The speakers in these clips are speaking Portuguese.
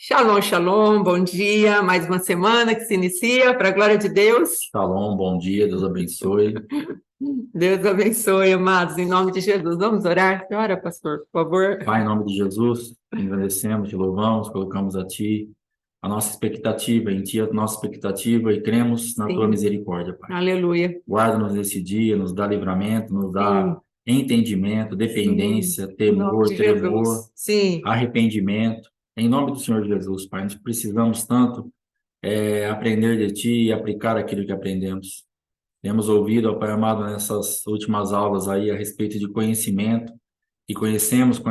Shalom, shalom, bom dia. Mais uma semana que se inicia, para a glória de Deus. Shalom, bom dia, Deus abençoe. Deus abençoe, amados, em nome de Jesus. Vamos orar? Ora, pastor, por favor. Pai, em nome de Jesus, te agradecemos, te louvamos, colocamos a Ti a nossa expectativa, em Ti a nossa expectativa e cremos na Tua Sim. misericórdia, Pai. Aleluia. Guarda-nos nesse dia, nos dá livramento, nos dá entendimento, dependência, Sim. Em nome temor, de tremor, Jesus. Sim. arrependimento. Em nome do Senhor Jesus, Pai, nós precisamos tanto aprender de Ti e aplicar aquilo que aprendemos. Temos ouvido, ó Pai amado, nessas últimas aulas aí a respeito de conhecimento, e conhecemos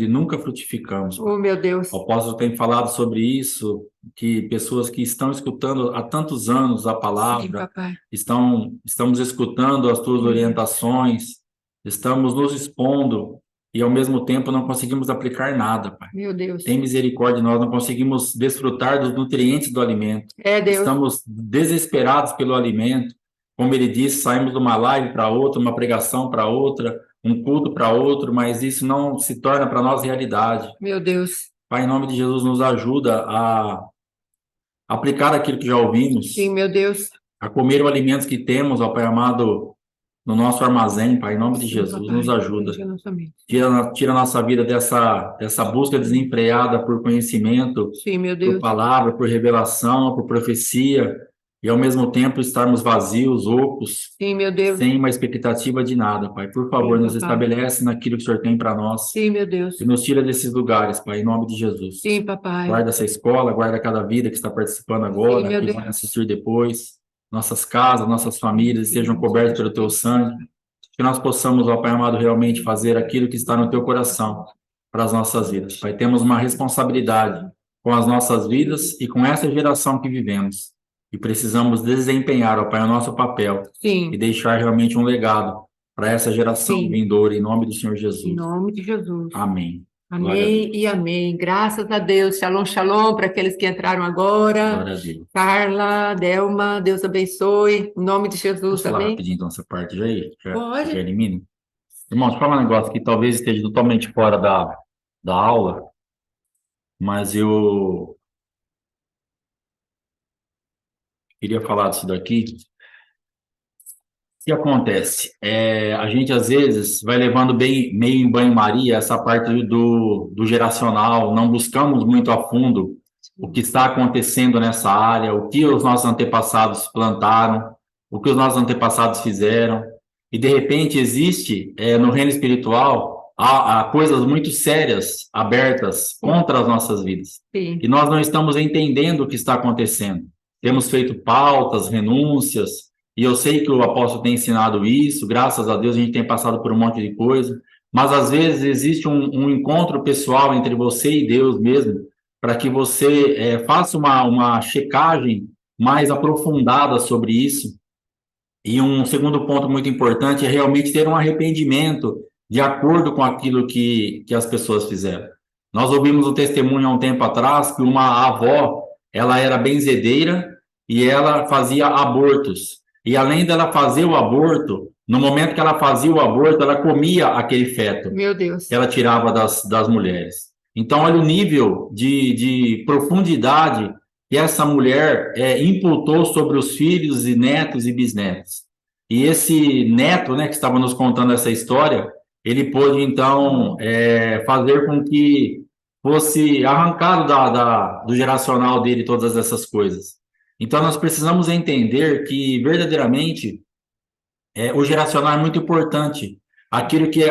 e nunca frutificamos. Oh, meu Deus. O apóstolo tem falado sobre isso, que pessoas que estão escutando há tantos anos a Sim, palavra, papai. estamos escutando as tuas orientações, estamos nos expondo e ao mesmo tempo não conseguimos aplicar nada, Pai. Meu Deus. Tem misericórdia de nós, não conseguimos desfrutar dos nutrientes do alimento. É, Deus. Estamos desesperados pelo alimento. Como ele disse, saímos de uma live para outra, uma pregação para outra, um culto para outro, mas isso não se torna para nós realidade. Meu Deus. Pai, em nome de Jesus, nos ajuda a aplicar aquilo que já ouvimos. Sim, meu Deus. A comer os alimentos que temos, ó Pai amado, no nosso armazém, Pai, em nome de Jesus, papai. nos ajuda. Tira a nossa vida dessa busca desenfreada por conhecimento, Sim, meu Deus. por palavra, por revelação, por profecia, e ao mesmo tempo estarmos vazios, ocos, Sim, meu Deus. sem uma expectativa de nada, Pai. Por favor, nos estabelece naquilo que o Senhor tem para nós. Sim, meu Deus. E nos tira desses lugares, Pai, em nome de Jesus. Sim, papai. Guarda essa escola, guarda cada vida que está participando agora, Sim, que vai assistir depois. Nossas casas, nossas famílias estejam cobertas pelo Teu sangue. Que nós possamos, ó Pai amado, realmente fazer aquilo que está no Teu coração para as nossas vidas. Pai, temos uma responsabilidade com as nossas vidas e com essa geração que vivemos. E precisamos desempenhar, ó Pai, o nosso papel. Sim. E deixar realmente um legado para essa geração vindoura, em nome do Senhor Jesus. Em nome de Jesus. Amém. Amém e amém. Graças a Deus. Shalom, shalom para aqueles que entraram agora. Glória a Deus. Carla, Delma, Deus abençoe. Em nome de Jesus, Posso falar amém? rapidinho então essa parte aí? Pode. Já elimina? Irmãos, deixa eu falar um negócio que talvez esteja totalmente fora da aula, mas eu queria falar disso daqui. O que acontece? A gente, às vezes, vai levando meio em banho-maria essa parte do geracional, não buscamos muito a fundo o que está acontecendo nessa área, o que os nossos antepassados plantaram, o que os nossos antepassados fizeram, e, de repente, existe, no reino espiritual, há coisas muito sérias abertas contra as nossas vidas. Sim. E nós não estamos entendendo o que está acontecendo. Temos feito pautas, renúncias, e eu sei que o apóstolo tem ensinado isso, graças a Deus a gente tem passado por um monte de coisa, mas às vezes existe um encontro pessoal entre você e Deus mesmo, para que você faça uma checagem mais aprofundada sobre isso. E um segundo ponto muito importante é realmente ter um arrependimento de acordo com aquilo que as pessoas fizeram. Nós ouvimos um testemunho há um tempo atrás que uma avó, ela era benzedeira e ela fazia abortos. E além dela fazer o aborto, no momento que ela fazia o aborto, ela comia aquele feto. Meu Deus. Que ela tirava das mulheres. Então, olha o nível de profundidade que essa mulher imputou sobre os filhos e netos e bisnetos. E esse neto, né, que estava nos contando essa história, ele pôde, então, fazer com que fosse arrancado do geracional dele todas essas coisas. Então, nós precisamos entender que, verdadeiramente, o geracional é muito importante. Aquilo que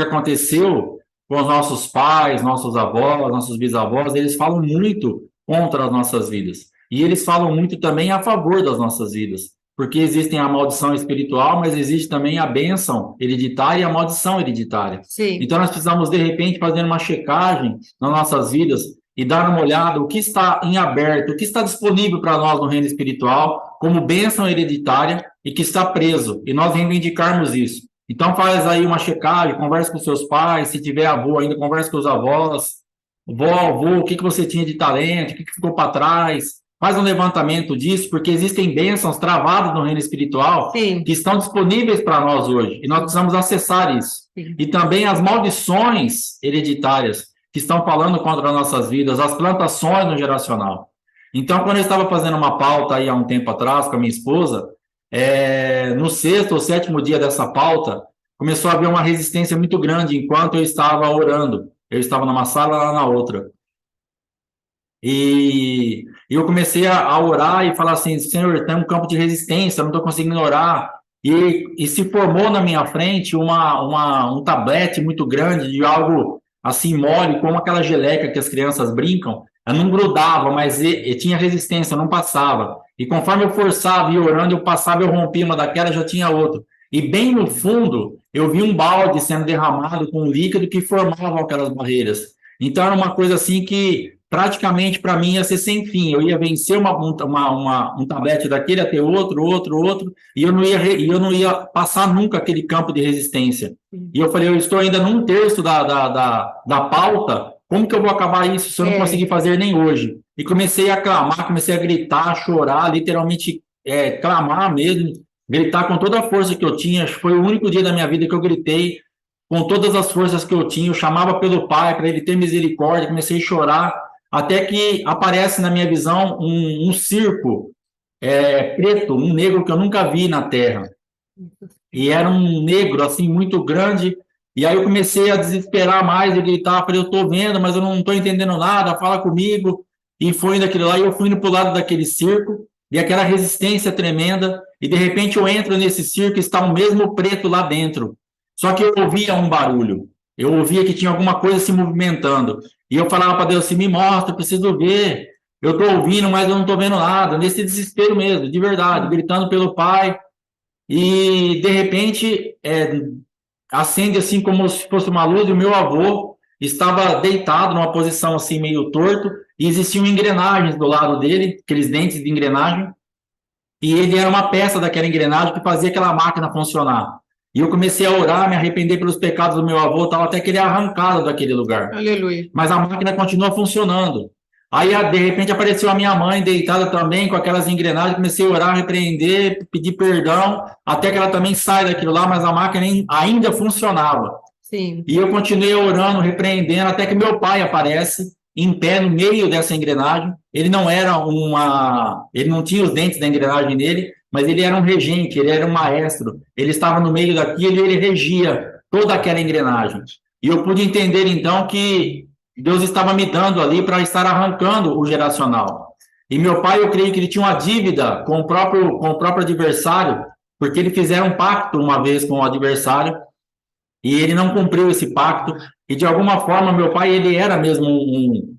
aconteceu com os nossos pais, nossos avós, nossos bisavós, eles falam muito contra as nossas vidas. E eles falam muito também a favor das nossas vidas. Porque existe a maldição espiritual, mas existe também a bênção hereditária e a maldição hereditária. Sim. Então, nós precisamos, de repente, fazer uma checagem nas nossas vidas e dar uma olhada o que está em aberto, o que está disponível para nós no reino espiritual como bênção hereditária e que está preso, e nós reivindicarmos isso. Então faz aí uma checagem, conversa com seus pais, se tiver avô ainda, conversa com os avós, vó, avô, o que você tinha de talento, o que ficou para trás, faz um levantamento disso, porque existem bênçãos travadas no reino espiritual Sim. que estão disponíveis para nós hoje, e nós precisamos acessar isso. Sim. E também as maldições hereditárias, que estão falando contra as nossas vidas, as plantações no geracional. Então, quando eu estava fazendo uma pauta aí há um tempo atrás com a minha esposa, no 6º ou 7º dia dessa pauta, começou a haver uma resistência muito grande enquanto eu estava orando. Eu estava numa sala, lá na outra. E eu comecei a orar e falar assim, Senhor, tem um campo de resistência, não estou conseguindo orar. E se formou na minha frente um tablete muito grande de algo assim mole, como aquela geleca que as crianças brincam. Eu não grudava, mas tinha resistência, não passava. E conforme eu forçava e orando, eu passava, eu rompia uma daquela, já tinha outra. E bem no fundo, eu vi um balde sendo derramado com um líquido que formavam aquelas barreiras. Então era uma coisa assim que praticamente para mim ia ser sem fim. Eu ia vencer um tablete daquele, até outro, e eu não ia passar nunca aquele campo de resistência. E eu falei, eu estou ainda num terço da pauta, como que eu vou acabar isso se eu não conseguir fazer nem hoje? E comecei a clamar, comecei a gritar, a chorar, literalmente clamar mesmo, gritar com toda a força que eu tinha. Foi o único dia da minha vida que eu gritei com todas as forças que eu tinha. Eu chamava pelo Pai para ele ter misericórdia, comecei a chorar, até que aparece na minha visão um circo preto, um negro que eu nunca vi na Terra. E era um negro, assim, muito grande. E aí eu comecei a desesperar mais e gritar, falei, eu estou vendo, mas eu não estou entendendo nada, fala comigo. E foi indo aquilo lá, e eu fui indo para o lado daquele circo, e aquela resistência tremenda, e de repente eu entro nesse circo e está o mesmo preto lá dentro. Só que eu ouvia um barulho, eu ouvia que tinha alguma coisa se movimentando. E eu falava para Deus assim, me mostra, eu preciso ver. Eu estou ouvindo, mas eu não estou vendo nada. Nesse desespero mesmo, de verdade, gritando pelo Pai. E, de repente, acende assim como se fosse uma luz. E o meu avô estava deitado numa posição assim meio torto. E existiam engrenagens do lado dele, aqueles dentes de engrenagem. E ele era uma peça daquela engrenagem que fazia aquela máquina funcionar. E eu comecei a orar, me arrepender pelos pecados do meu avô, tal, até que ele é arrancado daquele lugar. Aleluia. Mas a máquina continua funcionando. Aí, de repente, apareceu a minha mãe deitada também, com aquelas engrenagens, comecei a orar, repreender, pedir perdão, até que ela também sai daquilo lá, mas a máquina ainda funcionava. Sim. E eu continuei orando, repreendendo, até que meu pai aparece, em pé, no meio dessa engrenagem. Ele não tinha os dentes da engrenagem nele, mas ele era um regente, ele era um maestro, ele estava no meio daquilo e ele regia toda aquela engrenagem. E eu pude entender, então, que Deus estava me dando ali para estar arrancando o geracional. E meu pai, eu creio que ele tinha uma dívida com o próprio adversário, porque eles fizeram um pacto uma vez com o adversário, e ele não cumpriu esse pacto, e de alguma forma meu pai, ele era mesmo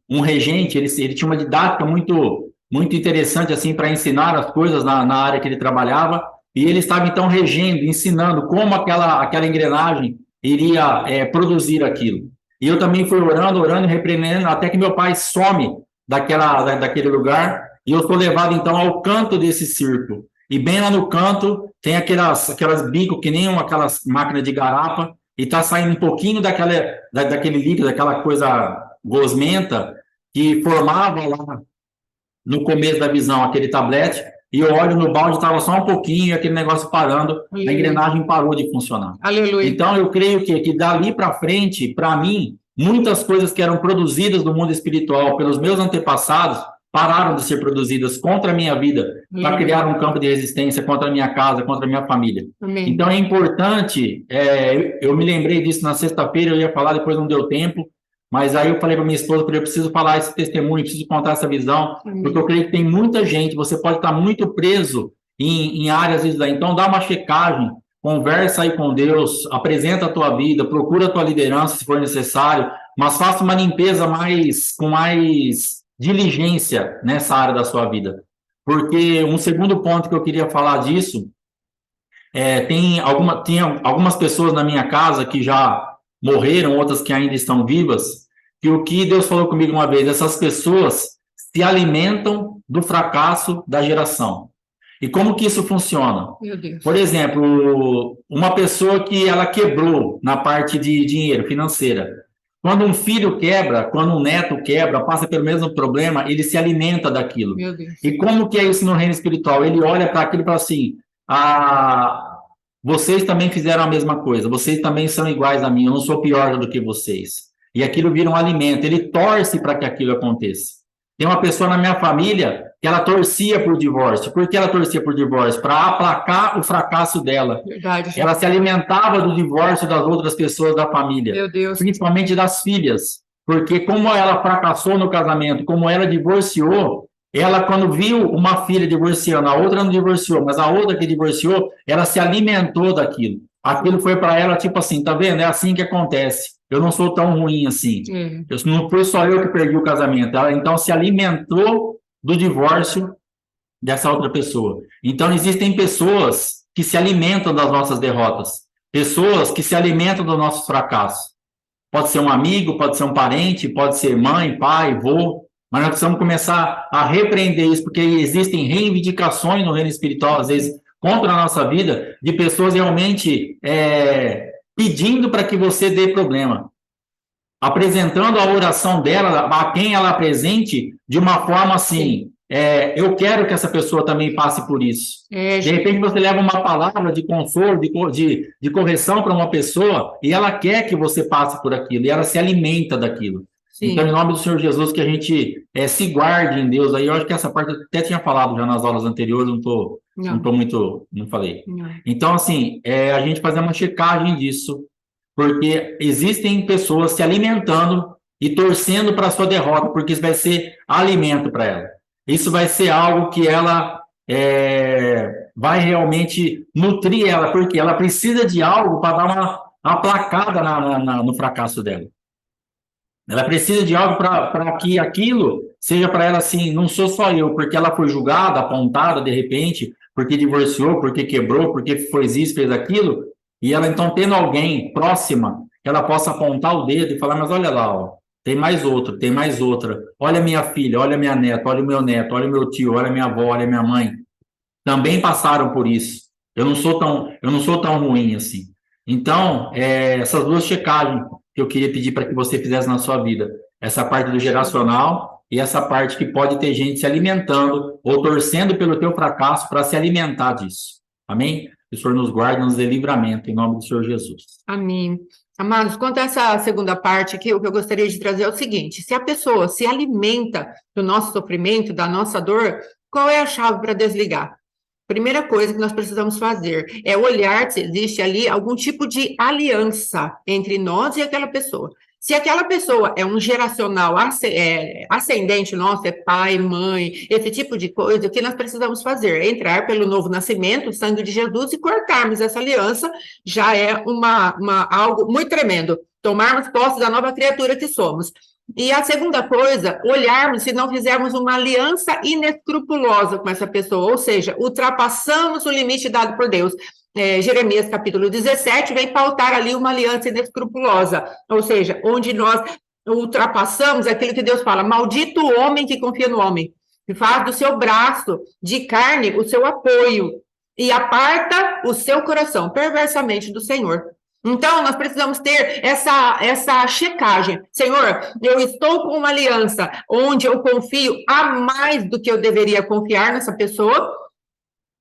um regente, ele tinha uma didática muito, muito interessante assim para ensinar as coisas na área que ele trabalhava, e ele estava então regendo, ensinando como aquela engrenagem iria produzir aquilo. E eu também fui orando e repreendendo, até que meu pai some daquele lugar, e eu sou levado então ao canto desse circo. E bem lá no canto tem aquelas bicos que nem aquelas máquinas de garapa, e está saindo um pouquinho daquele líquido, daquela coisa gosmenta que formava lá no começo da visão aquele tablete, e eu olho no balde, estava só um pouquinho, e aquele negócio parando, a engrenagem parou de funcionar. Aleluia. Então, eu creio que dali para frente, para mim, muitas coisas que eram produzidas no mundo espiritual pelos meus antepassados pararam de ser produzidas contra a minha vida, para criar um campo de resistência contra a minha casa, contra a minha família. Amém. Então, é importante, eu me lembrei disso na sexta-feira, eu ia falar, depois não deu tempo, mas aí eu falei para minha esposa, eu preciso falar esse testemunho, preciso contar essa visão, porque eu creio que tem muita gente, você pode estar muito preso em áreas, então dá uma checagem, conversa aí com Deus, apresenta a tua vida, procura a tua liderança se for necessário, mas faça uma limpeza com mais diligência nessa área da sua vida. Porque um segundo ponto que eu queria falar disso, tem algumas pessoas na minha casa que já morreram, outras que ainda estão vivas, que o que Deus falou comigo uma vez, essas pessoas se alimentam do fracasso da geração. E como que isso funciona? Meu Deus. Por exemplo, uma pessoa que ela quebrou na parte de dinheiro, financeira. Quando um filho quebra, quando um neto quebra, passa pelo mesmo problema, ele se alimenta daquilo. Meu Deus. E como que é isso no reino espiritual? Ele olha para aquilo e fala assim, vocês também fizeram a mesma coisa, vocês também são iguais a mim, eu não sou pior do que vocês. e aquilo vira um alimento, ele torce para que aquilo aconteça. Tem uma pessoa na minha família que ela torcia por divórcio. Por que ela torcia por divórcio? Para aplacar o fracasso dela. Verdade. Ela se alimentava do divórcio das outras pessoas da família, Meu Deus. principalmente das filhas, porque como ela fracassou no casamento, como ela divorciou, ela quando viu uma filha divorciando, a outra não divorciou, mas a outra que divorciou, ela se alimentou daquilo. Aquilo foi para ela tipo assim, tá vendo? É assim que acontece. Eu não sou tão ruim assim. Não foi só eu que perdi o casamento. Ela então se alimentou do divórcio dessa outra pessoa. Então existem pessoas que se alimentam das nossas derrotas, pessoas que se alimentam dos nossos fracassos. Pode ser um amigo, pode ser um parente, pode ser mãe, pai, avô, mas nós precisamos começar a repreender isso, porque existem reivindicações no reino espiritual, às vezes, contra a nossa vida, de pessoas realmente pedindo para que você dê problema, apresentando a oração dela, a quem ela apresente, de uma forma assim, eu quero que essa pessoa também passe por isso. De repente você leva uma palavra de consolo, de correção para uma pessoa, e ela quer que você passe por aquilo, e ela se alimenta daquilo. Sim. Então, em nome do Senhor Jesus, que a gente se guarde em Deus. Aí eu acho que essa parte eu até tinha falado já nas aulas anteriores, não falei. Não. Então, assim, a gente fazer uma checagem disso, porque existem pessoas se alimentando e torcendo para a sua derrota, porque isso vai ser alimento para ela. Isso vai ser algo que ela vai realmente nutrir ela, porque ela precisa de algo para dar uma aplacada no fracasso dela. Ela precisa de algo para que aquilo seja para ela assim, não sou só eu, porque ela foi julgada, apontada de repente, porque divorciou, porque quebrou, porque fez isso, fez aquilo, e ela então tendo alguém próxima, que ela possa apontar o dedo e falar, mas olha lá, ó, tem mais outra, olha minha filha, olha minha neta, olha o meu neto, olha o meu tio, olha minha avó, olha minha mãe, também passaram por isso, eu não sou tão ruim assim. Então, essas duas checagens que eu queria pedir para que você fizesse na sua vida, essa parte do geracional e essa parte que pode ter gente se alimentando ou torcendo pelo teu fracasso para se alimentar disso. Amém? Que o Senhor nos guarde, nos dê livramento, em nome do Senhor Jesus. Amém. Amados, quanto a essa segunda parte aqui, o que eu gostaria de trazer é o seguinte, se a pessoa se alimenta do nosso sofrimento, da nossa dor, qual é a chave para desligar? Primeira coisa que nós precisamos fazer é olhar se existe ali algum tipo de aliança entre nós e aquela pessoa. Se aquela pessoa é um geracional ascendente nosso, é pai, mãe, esse tipo de coisa, o que nós precisamos fazer? Entrar pelo novo nascimento, o sangue de Jesus, e cortarmos essa aliança, já é algo muito tremendo. Tomarmos posse da nova criatura que somos. E a segunda coisa, olharmos se não fizermos uma aliança inescrupulosa com essa pessoa, ou seja, ultrapassamos o limite dado por Deus. Jeremias capítulo 17 vem pautar ali uma aliança inescrupulosa, ou seja, onde nós ultrapassamos aquilo que Deus fala, maldito o homem que confia no homem, que faz do seu braço de carne o seu apoio e aparta o seu coração perversamente do Senhor. Então, nós precisamos ter essa checagem. Senhor, eu estou com uma aliança onde eu confio a mais do que eu deveria confiar nessa pessoa,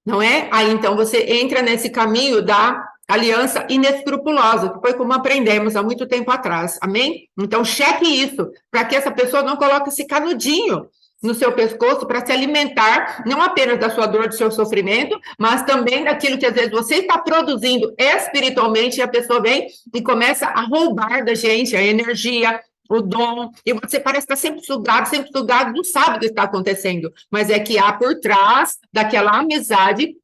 não é? Aí, então, você entra nesse caminho da aliança inescrupulosa, que foi como aprendemos há muito tempo atrás, amém? Então, cheque isso, para que essa pessoa não coloque esse canudinho no seu pescoço para se alimentar, não apenas da sua dor, do seu sofrimento, mas também daquilo que às vezes você está produzindo espiritualmente e a pessoa vem e começa a roubar da gente a energia, o dom, e você parece estar sempre sugado, não sabe o que está acontecendo, mas é que há por trás daquela amizade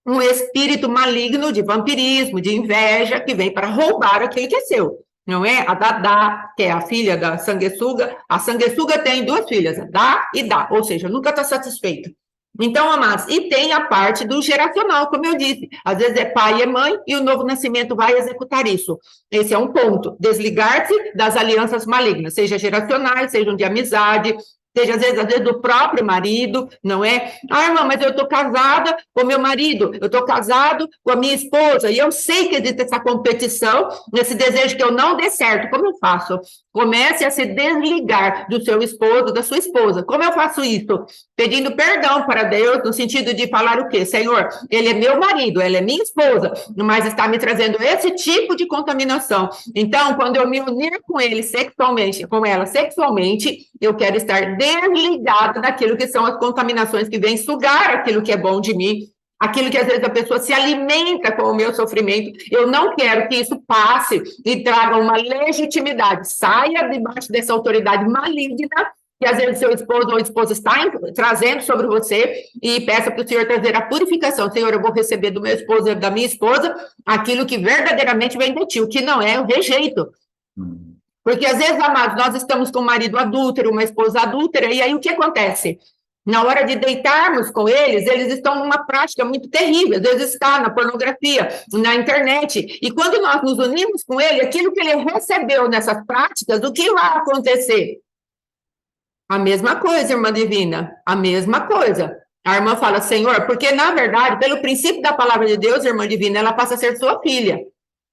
um espírito maligno de vampirismo, de inveja, que vem para roubar aquilo que é seu. Não é? A Dadá, que é a filha da sanguessuga, a sanguessuga tem duas filhas, Dá e Dá, ou seja, nunca está satisfeita. Então, amados, e tem a parte do geracional, como eu disse, às vezes é pai e mãe, e o novo nascimento vai executar isso. Esse é um ponto, desligar-se das alianças malignas, seja geracionais, sejam de amizade, seja às vezes do próprio marido, não é? Ah, irmã, mas eu estou casada com meu marido, eu estou casado com a minha esposa, e eu sei que existe essa competição, esse desejo que eu não dê certo. Como eu faço? Comece a se desligar do seu esposo, da sua esposa. Como eu faço isso? Pedindo perdão para Deus, no sentido de falar o quê? Senhor, ele é meu marido, ela é minha esposa, mas está me trazendo esse tipo de contaminação. Então, quando eu me unir com ele sexualmente, com ela sexualmente, eu quero estar desligada daquilo que são as contaminações que vêm sugar aquilo que é bom de mim, aquilo que às vezes a pessoa se alimenta com o meu sofrimento. Eu não quero que isso passe e traga uma legitimidade, saia debaixo dessa autoridade maligna que às vezes seu esposo ou esposa está trazendo sobre você, e peça para o Senhor trazer a purificação. Senhor, eu vou receber do meu esposo e da minha esposa aquilo que verdadeiramente vem de ti, o que não é, eu rejeito. Porque às vezes, amados, nós estamos com um marido adúltero, uma esposa adúltera, e aí o que acontece? Na hora de deitarmos com eles, eles estão numa prática muito terrível, às vezes está na pornografia, na internet, e quando nós nos unimos com ele, aquilo que ele recebeu nessas práticas, o que vai acontecer? A mesma coisa, irmã divina, a mesma coisa. A irmã fala, Senhor, porque na verdade, pelo princípio da palavra de Deus, irmã divina, ela passa a ser sua filha.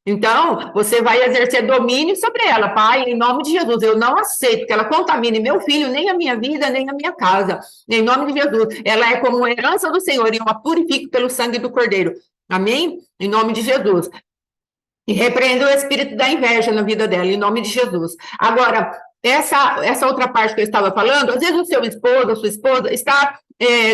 Então, você vai exercer domínio sobre ela, Pai, em nome de Jesus. Eu não aceito que ela contamine meu filho, nem a minha vida, nem a minha casa. Em nome de Jesus. Ela é como uma herança do Senhor e eu a purifico pelo sangue do Cordeiro. Amém? Em nome de Jesus. E repreendo o espírito da inveja na vida dela, em nome de Jesus. Agora, essa outra parte que eu estava falando, às vezes o seu esposo, a sua esposa, está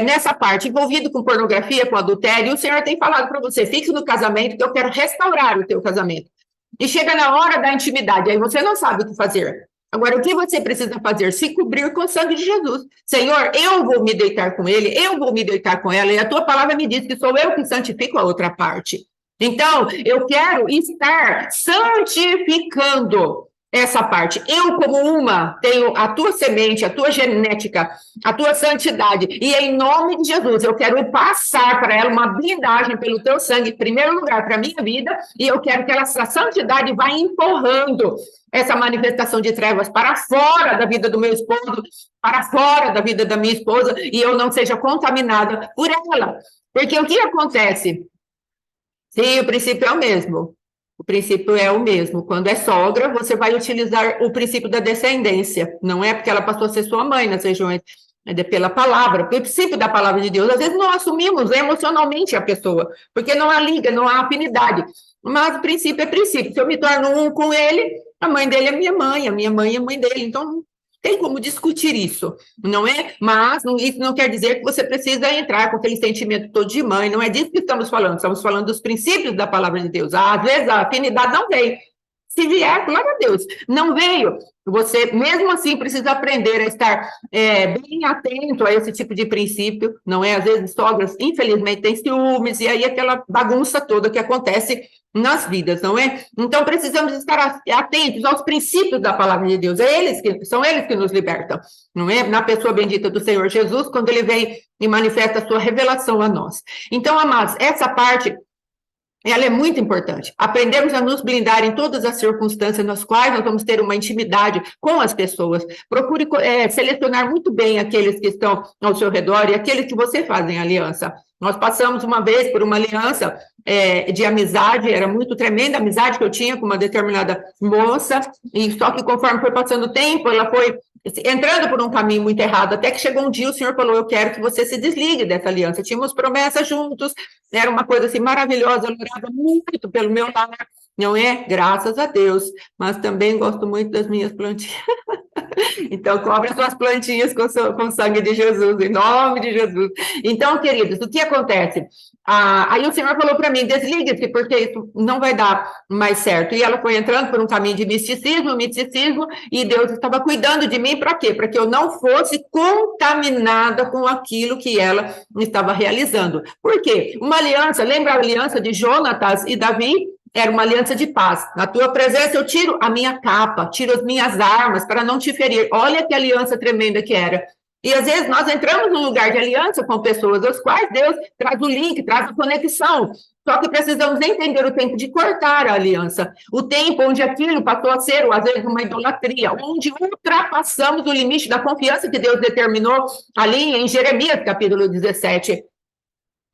nessa parte, envolvido com pornografia, com adultério, e o Senhor tem falado para você, fique no casamento, que eu quero restaurar o teu casamento. E chega na hora da intimidade, aí você não sabe o que fazer. Agora, o que você precisa fazer? Se cobrir com o sangue de Jesus. Senhor, eu vou me deitar com ele, eu vou me deitar com ela, e a tua palavra me diz que sou eu que santifico a outra parte. Então, eu quero estar santificando essa parte. Eu, como uma, tenho a tua semente, a tua genética, a tua santidade, e em nome de Jesus, eu quero passar para ela uma blindagem pelo teu sangue, em primeiro lugar, para a minha vida, e eu quero que essa santidade vá empurrando essa manifestação de trevas para fora da vida do meu esposo, para fora da vida da minha esposa, e eu não seja contaminada por ela. Porque o que acontece? Sim, o princípio é o mesmo. O princípio é o mesmo. Quando é sogra, você vai utilizar o princípio da descendência. Não é porque ela passou a ser sua mãe nas regiões, é pela palavra. O princípio da palavra de Deus. Às vezes não assumimos emocionalmente a pessoa, porque não há liga, não há afinidade. Mas o princípio é princípio. Se eu me torno um com ele, a mãe dele é minha mãe, a minha mãe é mãe dele. Então, tem como discutir isso, não é? Mas isso não quer dizer que você precisa entrar com aquele sentimento todo de mãe, não é disso que estamos falando dos princípios da palavra de Deus. Às vezes a afinidade não veio. Se vier, glória a Deus. Não veio, você mesmo assim precisa aprender a estar bem atento a esse tipo de princípio, não é? Às vezes sogras, infelizmente, têm ciúmes, e aí aquela bagunça toda que acontece nas vidas, não é? Então, precisamos estar atentos aos princípios da palavra de Deus. São eles que nos libertam, não é? Na pessoa bendita do Senhor Jesus, quando ele vem e manifesta a sua revelação a nós. Então, amados, essa parte, ela é muito importante. Aprendemos a nos blindar em todas as circunstâncias nas quais nós vamos ter uma intimidade com as pessoas. Procure selecionar muito bem aqueles que estão ao seu redor e aqueles que você faz em aliança. Nós passamos uma vez por uma aliança de amizade, era muito tremenda a amizade que eu tinha com uma determinada moça, e só que conforme foi passando o tempo, ela foi entrando por um caminho muito errado, até que chegou um dia, o Senhor falou, eu quero que você se desligue dessa aliança. Tínhamos promessas juntos, era uma coisa assim maravilhosa, eu orava muito pelo meu lar, não é? Graças a Deus, mas também gosto muito das minhas plantinhas. Então, cobre as suas plantinhas com sangue de Jesus, em nome de Jesus. Então, queridos, o que acontece? Aí o Senhor falou para mim, desligue-se, porque isso não vai dar mais certo. E ela foi entrando por um caminho de misticismo, e Deus estava cuidando de mim para quê? Para que eu não fosse contaminada com aquilo que ela estava realizando. Por quê? Uma aliança, lembra a aliança de Jonatas e Davi? Era uma aliança de paz. Na tua presença eu tiro a minha capa, tiro as minhas armas para não te ferir. Olha que aliança tremenda que era. E às vezes nós entramos num lugar de aliança com pessoas, as quais Deus traz o link, traz a conexão. Só que precisamos entender o tempo de cortar a aliança, o tempo onde aquilo passou a ser, às vezes, uma idolatria, onde ultrapassamos o limite da confiança que Deus determinou ali em Jeremias, capítulo 17.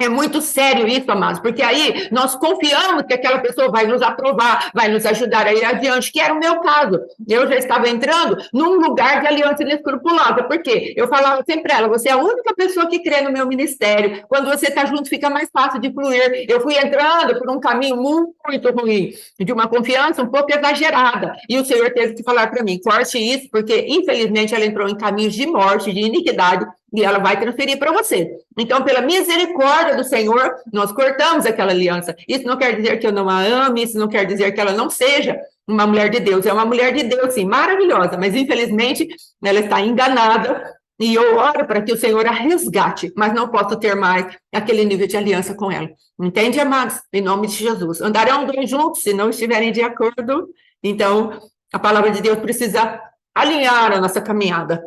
É muito sério isso, amados, porque aí nós confiamos que aquela pessoa vai nos aprovar, vai nos ajudar a ir adiante, que era o meu caso. Eu já estava entrando num lugar de aliança inescrupulosa, porque eu falava sempre para ela, você é a única pessoa que crê no meu ministério, quando você está junto fica mais fácil de fluir. Eu fui entrando por um caminho muito ruim, de uma confiança um pouco exagerada, e o Senhor teve que falar para mim, corte isso, porque infelizmente ela entrou em caminhos de morte, de iniquidade, e ela vai transferir para você. Então, pela misericórdia do Senhor, nós cortamos aquela aliança. Isso não quer dizer que eu não a ame, isso não quer dizer que ela não seja uma mulher de Deus. É uma mulher de Deus, sim, maravilhosa, mas infelizmente ela está enganada e eu oro para que o Senhor a resgate, mas não posso ter mais aquele nível de aliança com ela. Entende, amados? Em nome de Jesus. Andarão dois juntos se não estiverem de acordo. Então, a palavra de Deus precisa alinhar a nossa caminhada.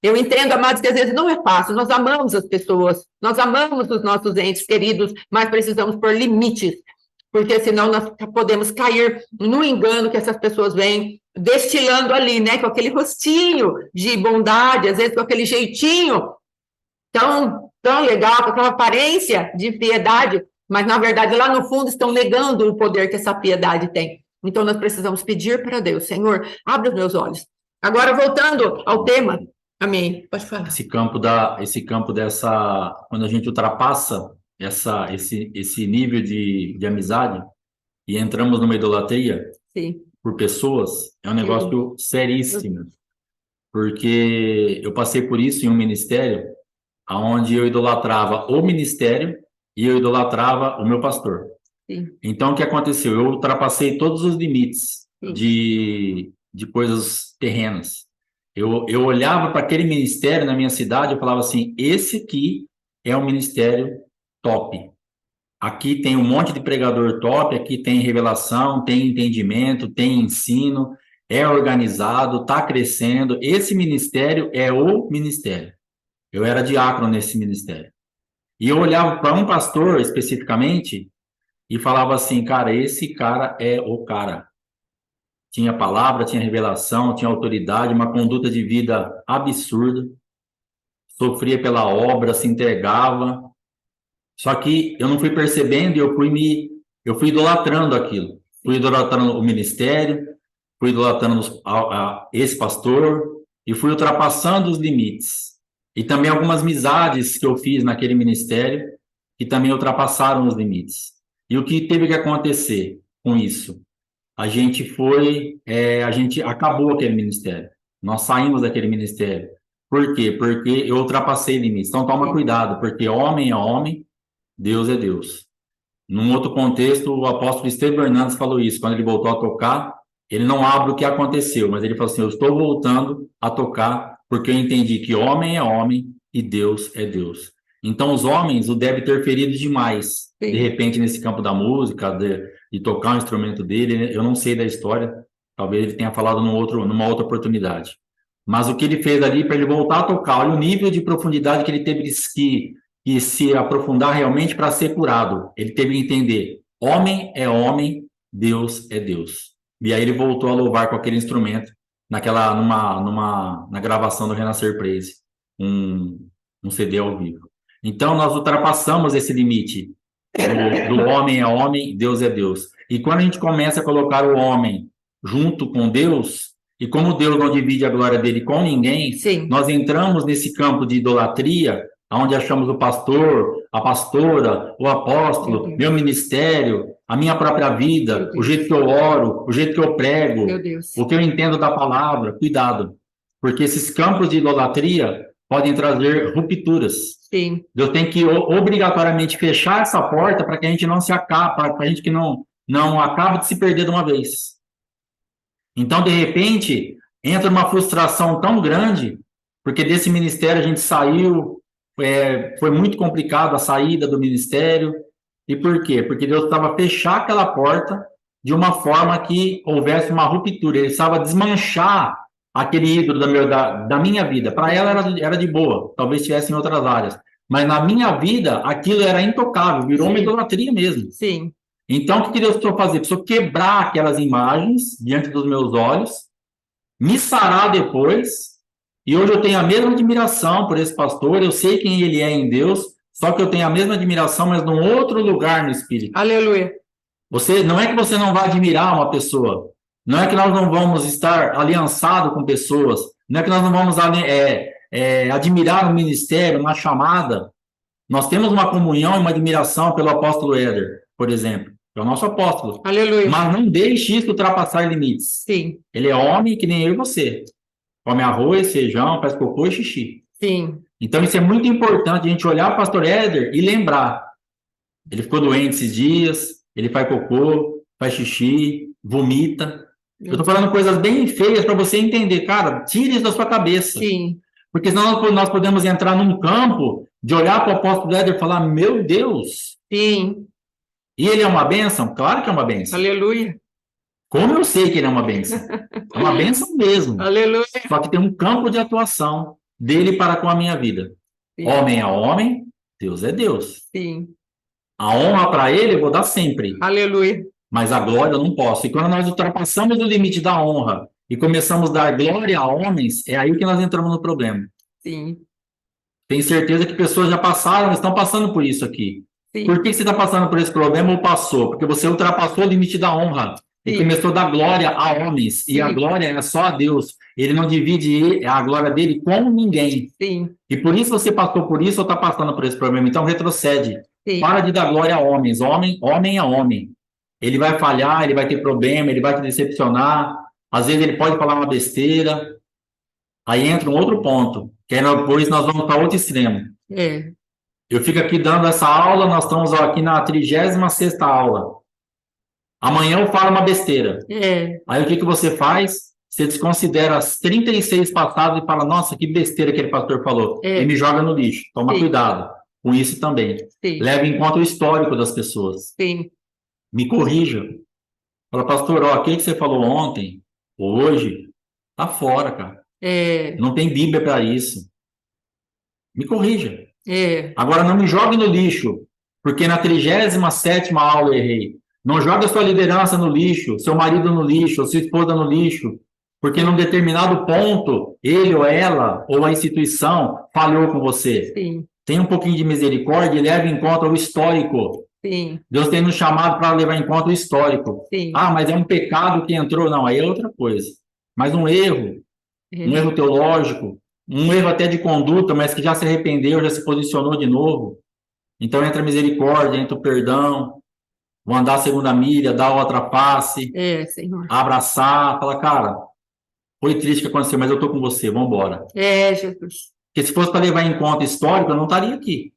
Eu entendo, amados, que às vezes não é fácil, nós amamos as pessoas, nós amamos os nossos entes queridos, mas precisamos pôr limites, porque senão nós podemos cair no engano que essas pessoas vêm destilando ali, né, com aquele rostinho de bondade, às vezes com aquele jeitinho tão legal, com aquela aparência de piedade, mas na verdade lá no fundo estão negando o poder que essa piedade tem. Então nós precisamos pedir para Deus, Senhor, abre os meus olhos. Agora voltando ao tema. Amém. Pode falar. Esse campo dessa, quando a gente ultrapassa esse nível de amizade e entramos numa idolatria Sim. por pessoas, é um negócio seríssimo. Porque eu passei por isso em um ministério onde eu idolatrava o ministério e eu idolatrava o meu pastor. Sim. Então, o que aconteceu? Eu ultrapassei todos os limites de coisas terrenas. Eu olhava para aquele ministério na minha cidade, eu falava assim, esse aqui é um ministério top. Aqui tem um monte de pregador top, aqui tem revelação, tem entendimento, tem ensino, é organizado, está crescendo. Esse ministério é o ministério. Eu era diácono nesse ministério. E eu olhava para um pastor especificamente e falava assim, cara, esse cara é o cara. Tinha palavra, tinha revelação, tinha autoridade, uma conduta de vida absurda, sofria pela obra, se entregava. Só que eu não fui percebendo e eu fui idolatrando aquilo. Fui idolatrando o ministério, fui idolatrando esse pastor e fui ultrapassando os limites. E também algumas amizades que eu fiz naquele ministério que também ultrapassaram os limites. E o que teve que acontecer com isso? A gente acabou aquele ministério. Nós saímos daquele ministério. Por quê? Porque eu ultrapassei limites. Então, toma cuidado, porque homem é homem, Deus é Deus. Num outro contexto, o apóstolo Estevão Hernandes falou isso. Quando ele voltou a tocar, ele não abre o que aconteceu, mas ele falou assim, eu estou voltando a tocar porque eu entendi que homem é homem e Deus é Deus. Então, os homens o devem ter ferido demais. Sim. De repente, nesse campo da música, de tocar o instrumento dele, eu não sei da história, talvez ele tenha falado numa outra oportunidade. Mas o que ele fez ali para ele voltar a tocar, olha o nível de profundidade que ele teve que se aprofundar realmente para ser curado. Ele teve que entender, homem é homem, Deus é Deus. E aí ele voltou a louvar com aquele instrumento, na gravação do Renascer Praise, um CD ao vivo. Então, nós ultrapassamos esse limite do homem é homem, Deus é Deus. E quando a gente começa a colocar o homem junto com Deus, e como Deus não divide a glória dele com ninguém, sim, nós entramos nesse campo de idolatria, onde achamos o pastor, a pastora, o apóstolo, meu ministério, a minha própria vida, o jeito que eu oro, o jeito que eu prego, o que eu entendo da palavra. Cuidado, porque esses campos de idolatria podem trazer rupturas. Sim. Deus tem que obrigatoriamente fechar essa porta para que a gente não se acabe, para a gente que não acabe de se perder de uma vez. Então, de repente, entra uma frustração tão grande, porque desse ministério a gente saiu, foi muito complicado a saída do ministério. E por quê? Porque Deus estava fechar aquela porta de uma forma que houvesse uma ruptura. Ele estava desmanchar aquele ídolo da minha vida. Para ela era de boa, talvez estivesse em outras áreas. Mas na minha vida, aquilo era intocável, virou uma Sim. idolatria mesmo. Sim. Então, o que Deus precisou fazer? Precisou quebrar aquelas imagens diante dos meus olhos, me sarar depois, e hoje eu tenho a mesma admiração por esse pastor, eu sei quem ele é em Deus, só que eu tenho a mesma admiração, mas num outro lugar no Espírito. Aleluia. Não é que você não vai admirar uma pessoa, não é que nós não vamos estar aliançados com pessoas, não é que nós não vamos admirar um ministério, uma chamada. Nós temos uma comunhão e uma admiração pelo apóstolo Éder, por exemplo, é o nosso apóstolo. Aleluia. Mas não deixe isso ultrapassar limites. Sim. Ele é homem que nem eu e você. Come arroz, feijão, faz cocô e xixi. Sim. Então isso é muito importante, a gente olhar para o pastor Éder e lembrar. Ele ficou doente esses dias, ele faz cocô, faz xixi, vomita. Eu estou falando coisas bem feias para você entender, cara, tire isso da sua cabeça. Sim. Porque senão nós podemos entrar num campo de olhar para o apóstolo Éder e falar, meu Deus. Sim. E ele é uma bênção? Claro que é uma bênção. Aleluia. Como eu sei que ele é uma bênção? É uma bênção mesmo. Aleluia. Só que tem um campo de atuação dele para com a minha vida. Sim. Homem a homem, Deus é Deus. Sim. A honra para ele eu vou dar sempre. Aleluia. Mas a glória eu não posso. E quando nós ultrapassamos o limite da honra e começamos a dar glória a homens, é aí que nós entramos no problema. Sim. Tenho certeza que pessoas já passaram, estão passando por isso aqui. Sim. Por que você está passando por esse problema ou passou? Porque você ultrapassou o limite da honra. E começou a dar glória a homens. Sim. E a glória é só a Deus. Ele não divide a glória dele com ninguém. Sim. E por isso você passou por isso ou está passando por esse problema. Então retrocede. Sim. Para de dar glória a homens. Homem a homem. Ele vai falhar, ele vai ter problema, ele vai te decepcionar. Às vezes ele pode falar uma besteira. Aí entra um outro ponto. Que aí depois nós vamos para outro extremo. É. Eu fico aqui dando essa aula, nós estamos aqui na 36ª aula. Amanhã eu falo uma besteira. É. Aí o que você faz? Você desconsidera as 36 passadas e fala, nossa, que besteira aquele pastor falou. É. E me joga no lixo. Toma Sim. cuidado com isso também. Sim. Leve em conta o histórico das pessoas. Sim. Me corrija. Fala, pastor, ó, aquilo que você falou ontem, hoje, tá fora, cara. É. Não tem Bíblia para isso. Me corrija. É. Agora não me jogue no lixo, porque na 37ª aula eu errei. Não jogue a sua liderança no lixo, seu marido no lixo, sua esposa no lixo, porque num determinado ponto, ele ou ela, ou a instituição, falhou com você. Sim. Tenha um pouquinho de misericórdia e leve em conta o histórico. Sim. Deus tem nos chamado para levar em conta o histórico. Sim. Ah, mas é um pecado que entrou. Não, aí é outra coisa. Mas um erro teológico, um erro até de conduta, mas que já se arrependeu, já se posicionou de novo. Então entra a misericórdia, entra o perdão, vou andar a segunda milha, dar a outra face, É, Senhor. abraçar, falar, cara, foi triste que aconteceu, mas eu tô com você, vamos embora. É, Jesus. Porque se fosse para levar em conta histórico, eu não estaria aqui.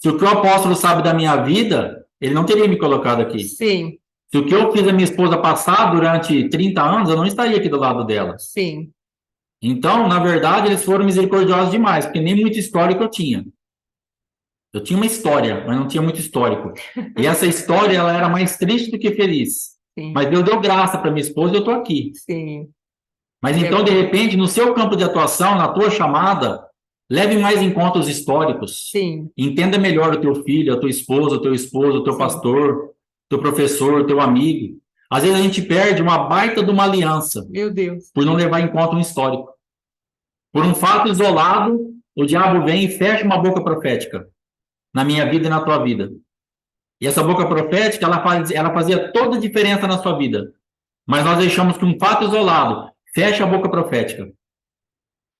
Se o que o apóstolo sabe da minha vida, ele não teria me colocado aqui. Sim. Se o que eu fiz a minha esposa passar durante 30 anos, eu não estaria aqui do lado dela. Sim. Então, na verdade, eles foram misericordiosos demais, porque nem muito histórico eu tinha. Eu tinha uma história, mas não tinha muito histórico. E essa história, ela era mais triste do que feliz. Sim. Mas Deus deu graça para minha esposa e eu estou aqui. Sim. Mas então, de repente, no seu campo de atuação, na tua chamada, leve mais em conta os históricos. Sim. Entenda melhor o teu filho, a tua esposa, o teu esposo, o teu pastor, teu professor, o teu amigo. Às vezes a gente perde uma baita de uma aliança. Meu Deus. Por não levar em conta um histórico. Por um fato isolado, o diabo vem e fecha uma boca profética na minha vida e na tua vida. E essa boca profética, ela fazia toda a diferença na sua vida. Mas nós deixamos que um fato isolado feche a boca profética.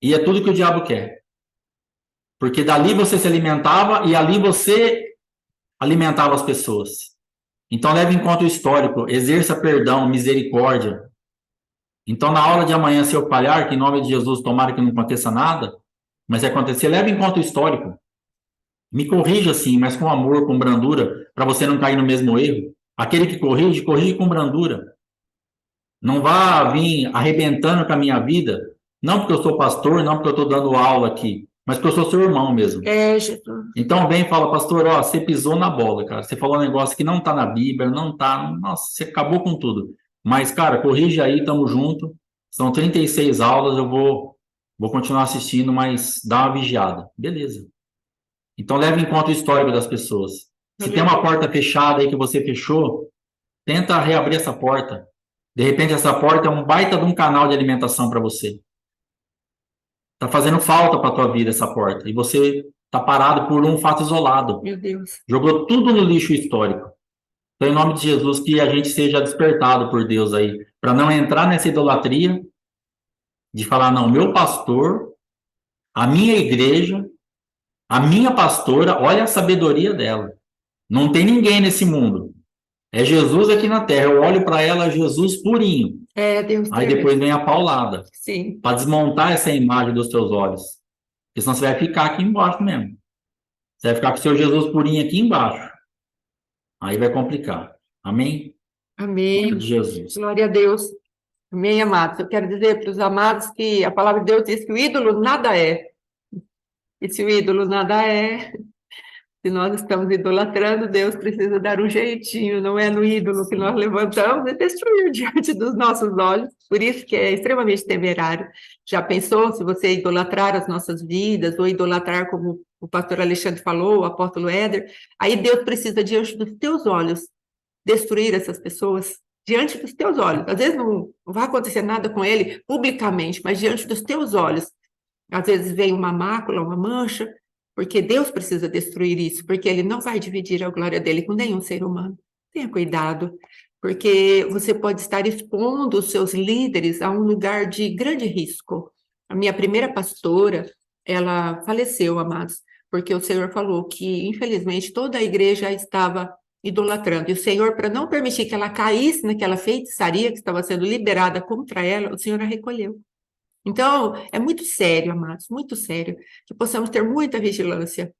E é tudo que o diabo quer. Porque dali você se alimentava e ali você alimentava as pessoas. Então leve em conta o histórico, exerça perdão, misericórdia. Então na aula de amanhã, se eu falhar, que em nome de Jesus, tomara que não aconteça nada, mas se acontecer, leve em conta o histórico. Me corrija sim, mas com amor, com brandura, para você não cair no mesmo erro. Aquele que corrige, corrige com brandura. Não vá vir arrebentando com a minha vida, não porque eu sou pastor, não porque eu estou dando aula aqui, mas porque eu sou seu irmão mesmo. É, Jesus. Então vem e fala, pastor, ó, você pisou na bola, cara. Você falou um negócio que não está na Bíblia, não está. Nossa, você acabou com tudo. Mas, cara, corrige aí, tamo junto. São 36 aulas, eu vou continuar assistindo, mas dá uma vigiada. Beleza. Então, leve em conta o histórico das pessoas. Se tem uma porta fechada aí que você fechou, tenta reabrir essa porta. De repente, essa porta é um baita de um canal de alimentação para você. Está fazendo falta para a tua vida essa porta. E você está parado por um fato isolado. Meu Deus. Jogou tudo no lixo histórico. Então, em nome de Jesus, que a gente seja despertado por Deus aí, para não entrar nessa idolatria de falar, não, meu pastor, a minha igreja, a minha pastora, olha a sabedoria dela. Não tem ninguém nesse mundo. É Jesus aqui na terra. Eu olho para ela, Jesus purinho. É, Deus. Aí depois vem a paulada. Sim. Para desmontar essa imagem dos teus olhos. Porque senão você vai ficar aqui embaixo mesmo. Você vai ficar com o seu Jesus purinho aqui embaixo. Aí vai complicar. Amém? Amém. Em nome de Jesus. Glória a Deus. Amém, amados. Eu quero dizer para os amados que a palavra de Deus diz que o ídolo nada é. E se o ídolo nada é, se nós estamos idolatrando, Deus precisa dar um jeitinho, não é no ídolo que nós levantamos e destruir diante dos nossos olhos. Por isso que é extremamente temerário. Já pensou se você idolatrar as nossas vidas, ou idolatrar, como o pastor Alexandre falou, o apóstolo Éder, aí Deus precisa, diante dos teus olhos, destruir essas pessoas, diante dos teus olhos. Às vezes não vai acontecer nada com ele publicamente, mas diante dos teus olhos. Às vezes vem uma mácula, uma mancha, porque Deus precisa destruir isso, porque Ele não vai dividir a glória dele com nenhum ser humano. Tenha cuidado, porque você pode estar expondo os seus líderes a um lugar de grande risco. A minha primeira pastora, ela faleceu, amados, porque o Senhor falou que, infelizmente, toda a igreja estava idolatrando. E o Senhor, para não permitir que ela caísse naquela feitiçaria que estava sendo liberada contra ela, o Senhor a recolheu. Então, é muito sério, amados, muito sério, que possamos ter muita vigilância.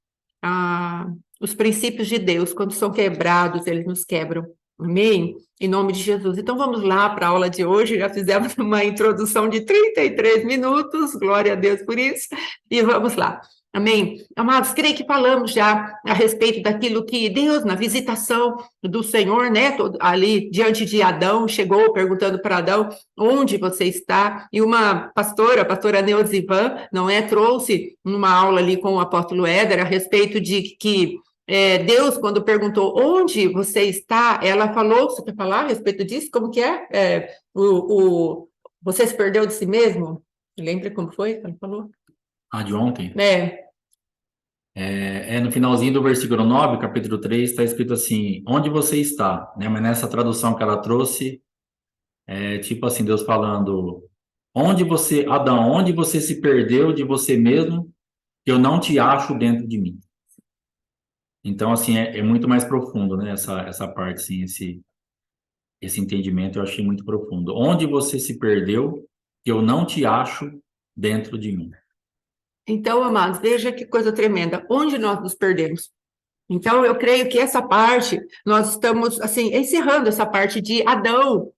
Os princípios de Deus, quando são quebrados, eles nos quebram. Amém? Em nome de Jesus. Então, vamos lá para a aula de hoje. Já fizemos uma introdução de 33 minutos, glória a Deus por isso. E vamos lá. Amém? Amados, creio que falamos já a respeito daquilo que Deus, na visitação do Senhor, né, ali diante de Adão, chegou perguntando para Adão, onde você está? E uma pastora, a pastora Neuzivan, não é, trouxe uma aula ali com o apóstolo Éder a respeito de que Deus, quando perguntou onde você está, ela falou, você quer falar a respeito disso? Como que é? Você se perdeu de si mesmo? Lembra como foi que ela falou? De ontem? É. No finalzinho do versículo 9, capítulo 3, está escrito assim, onde você está? Né? Mas nessa tradução que ela trouxe, tipo assim, Deus falando, Adão, onde você se perdeu de você mesmo, que eu não te acho dentro de mim. Então, assim, é muito mais profundo, né? Essa parte, assim, esse entendimento eu achei muito profundo. Onde você se perdeu, que eu não te acho dentro de mim. Então, amados, veja que coisa tremenda. Onde nós nos perdemos? Então, eu creio que essa parte, nós estamos, assim, encerrando essa parte de Adão.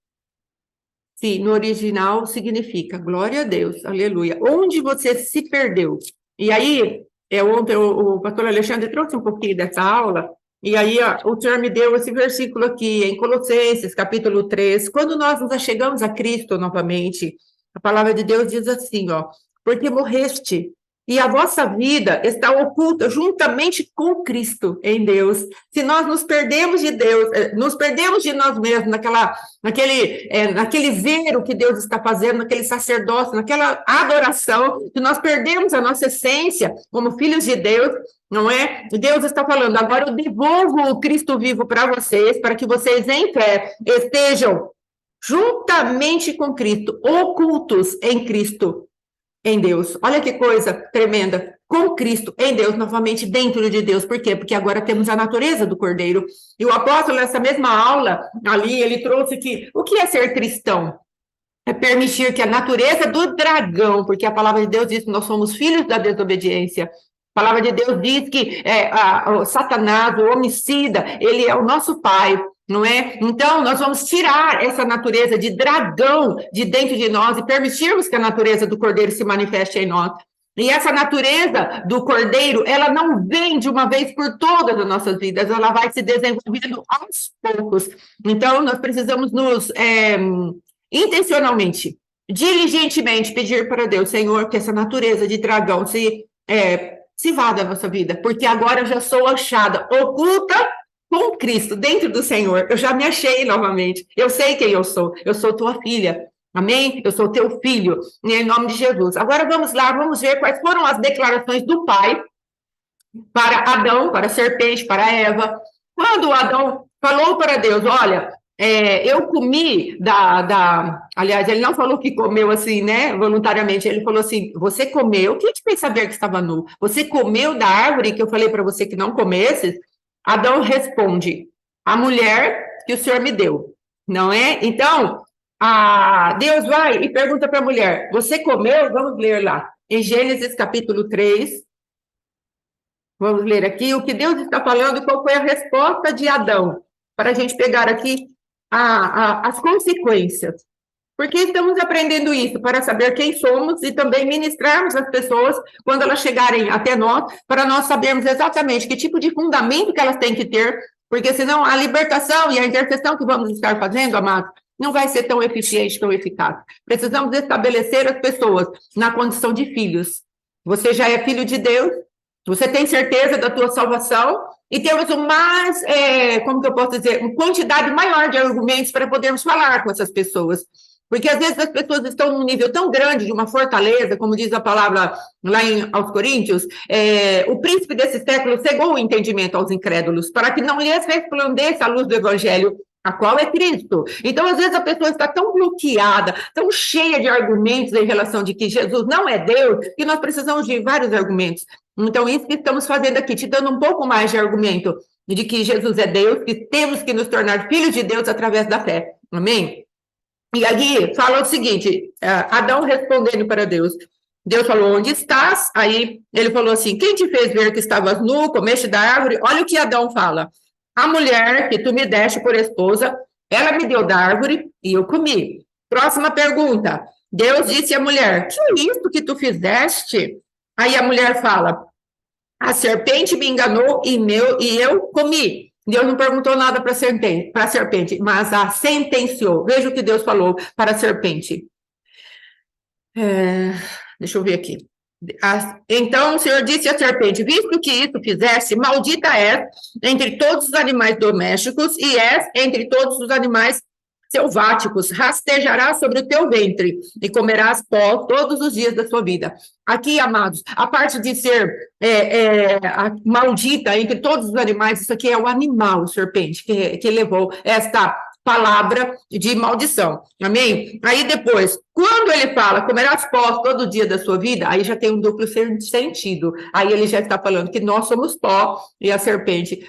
Sim, no original significa, glória a Deus, aleluia. Onde você se perdeu? E aí, ontem o pastor Alexandre trouxe um pouquinho dessa aula, e aí o Senhor me deu esse versículo aqui, em Colossenses, capítulo 3. Quando nós nos achegamos a Cristo novamente, a palavra de Deus diz assim, ó, porque morreste, e a vossa vida está oculta juntamente com Cristo em Deus. Se nós nos perdemos de Deus, nos perdemos de nós mesmos, naquele ver o que Deus está fazendo, naquele sacerdócio, naquela adoração, se nós perdemos a nossa essência como filhos de Deus, não é? Deus está falando, agora eu devolvo o Cristo vivo para vocês, para que vocês em fé estejam juntamente com Cristo, ocultos em Cristo, em Deus. Olha que coisa tremenda. Com Cristo, em Deus, novamente dentro de Deus. Por quê? Porque agora temos a natureza do Cordeiro. E o apóstolo, nessa mesma aula, ali, ele trouxe que o que é ser cristão? É permitir que a natureza do dragão, porque a palavra de Deus diz que nós somos filhos da desobediência. A palavra de Deus diz que o Satanás, o homicida, ele é o nosso pai. Não é? Então, nós vamos tirar essa natureza de dragão de dentro de nós e permitirmos que a natureza do Cordeiro se manifeste em nós. E essa natureza do Cordeiro, ela não vem de uma vez por todas as nossas vidas, ela vai se desenvolvendo aos poucos. Então, nós precisamos nos, intencionalmente, diligentemente, pedir para Deus, Senhor, que essa natureza de dragão se vá da nossa vida, porque agora eu já sou achada, oculta com Cristo, dentro do Senhor. Eu já me achei novamente. Eu sei quem eu sou tua filha. Amém? Eu sou teu filho, em nome de Jesus. Agora vamos lá, vamos ver quais foram as declarações do Pai para Adão, para a serpente, para Eva. Quando Adão falou para Deus, olha, eu comi aliás, ele não falou que comeu assim, né, voluntariamente, ele falou assim, você comeu, quem te fez saber que estava nu? Você comeu da árvore que eu falei para você que não comesses? Adão responde, a mulher que o Senhor me deu, não é? Então, Deus vai e pergunta para a mulher, você comeu? Vamos ler lá, em Gênesis capítulo 3, vamos ler aqui o que Deus está falando, qual foi a resposta de Adão, para a gente pegar aqui as consequências. Porque estamos aprendendo isso para saber quem somos e também ministrarmos as pessoas quando elas chegarem até nós, para nós sabermos exatamente que tipo de fundamento que elas têm que ter, porque senão a libertação e a intercessão que vamos estar fazendo, amados, não vai ser tão eficiente, tão eficaz. Precisamos estabelecer as pessoas na condição de filhos. Você já é filho de Deus, você tem certeza da tua salvação, e temos como que eu posso dizer, uma quantidade maior de argumentos para podermos falar com essas pessoas. Porque às vezes as pessoas estão num nível tão grande de uma fortaleza, como diz a palavra lá aos Coríntios, o príncipe desse século cegou o entendimento aos incrédulos, para que não lhes resplandeça a luz do evangelho, a qual é Cristo. Então, às vezes, a pessoa está tão bloqueada, tão cheia de argumentos em relação de que Jesus não é Deus, que nós precisamos de vários argumentos. Então, isso que estamos fazendo aqui, te dando um pouco mais de argumento de que Jesus é Deus, que temos que nos tornar filhos de Deus através da fé. Amém? E ali fala o seguinte, Adão respondendo para Deus, Deus falou, onde estás? Aí ele falou assim, quem te fez ver que estavas nu, comeste da árvore? Olha o que Adão fala, a mulher que tu me deste por esposa, ela me deu da árvore e eu comi. Próxima pergunta, Deus disse à mulher, que é isso que tu fizeste? Aí a mulher fala, a serpente me enganou e eu comi. Deus não perguntou nada para a serpente, mas a sentenciou. Veja o que Deus falou para a serpente. Deixa eu ver aqui. Então o Senhor disse à serpente, visto que isso fizeste, maldita és entre todos os animais domésticos e és entre todos os animais selváticos, rastejarás sobre o teu ventre e comerás pó todos os dias da sua vida. Aqui, amados, a parte de ser maldita entre todos os animais, isso aqui é o animal, serpente, que levou esta palavra de maldição, amém? Aí depois, quando ele fala, comerás pó todo dia da sua vida, aí já tem um duplo sentido, aí ele já está falando que nós somos pó e a serpente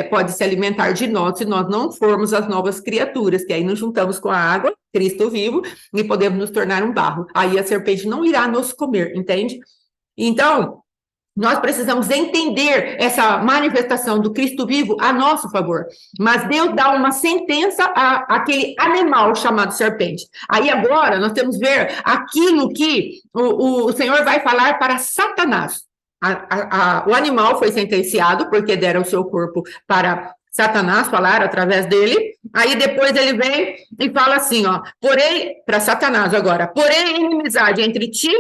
pode se alimentar de nós se nós não formos as novas criaturas, que aí nos juntamos com a água, Cristo vivo, e podemos nos tornar um barro. Aí a serpente não irá nos comer, entende? Então, nós precisamos entender essa manifestação do Cristo vivo a nosso favor. Mas Deus dá uma sentença àquele animal chamado serpente. Aí agora nós temos que ver aquilo que o Senhor vai falar para Satanás. O animal foi sentenciado porque deram o seu corpo para Satanás falar através dele. Aí depois ele vem e fala assim, porém, para Satanás agora, porém inimizade entre ti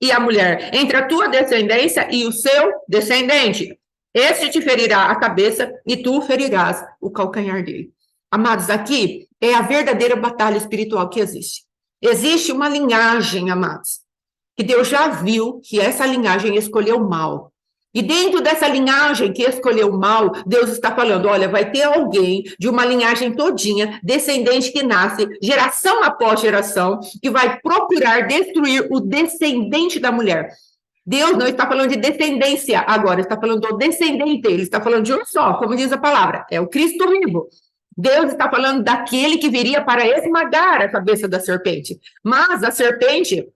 e a mulher, entre a tua descendência e o seu descendente. Este te ferirá a cabeça e tu ferirás o calcanhar dele. Amados, aqui é a verdadeira batalha espiritual que existe. Existe uma linhagem, amados, que Deus já viu que essa linhagem escolheu mal. E dentro dessa linhagem que escolheu mal, Deus está falando, olha, vai ter alguém de uma linhagem todinha, descendente que nasce, geração após geração, que vai procurar destruir o descendente da mulher. Deus não está falando de descendência agora, está falando do descendente, ele está falando de um só, como diz a palavra, é o Cristo vivo. Deus está falando daquele que viria para esmagar a cabeça da serpente. Mas a serpente,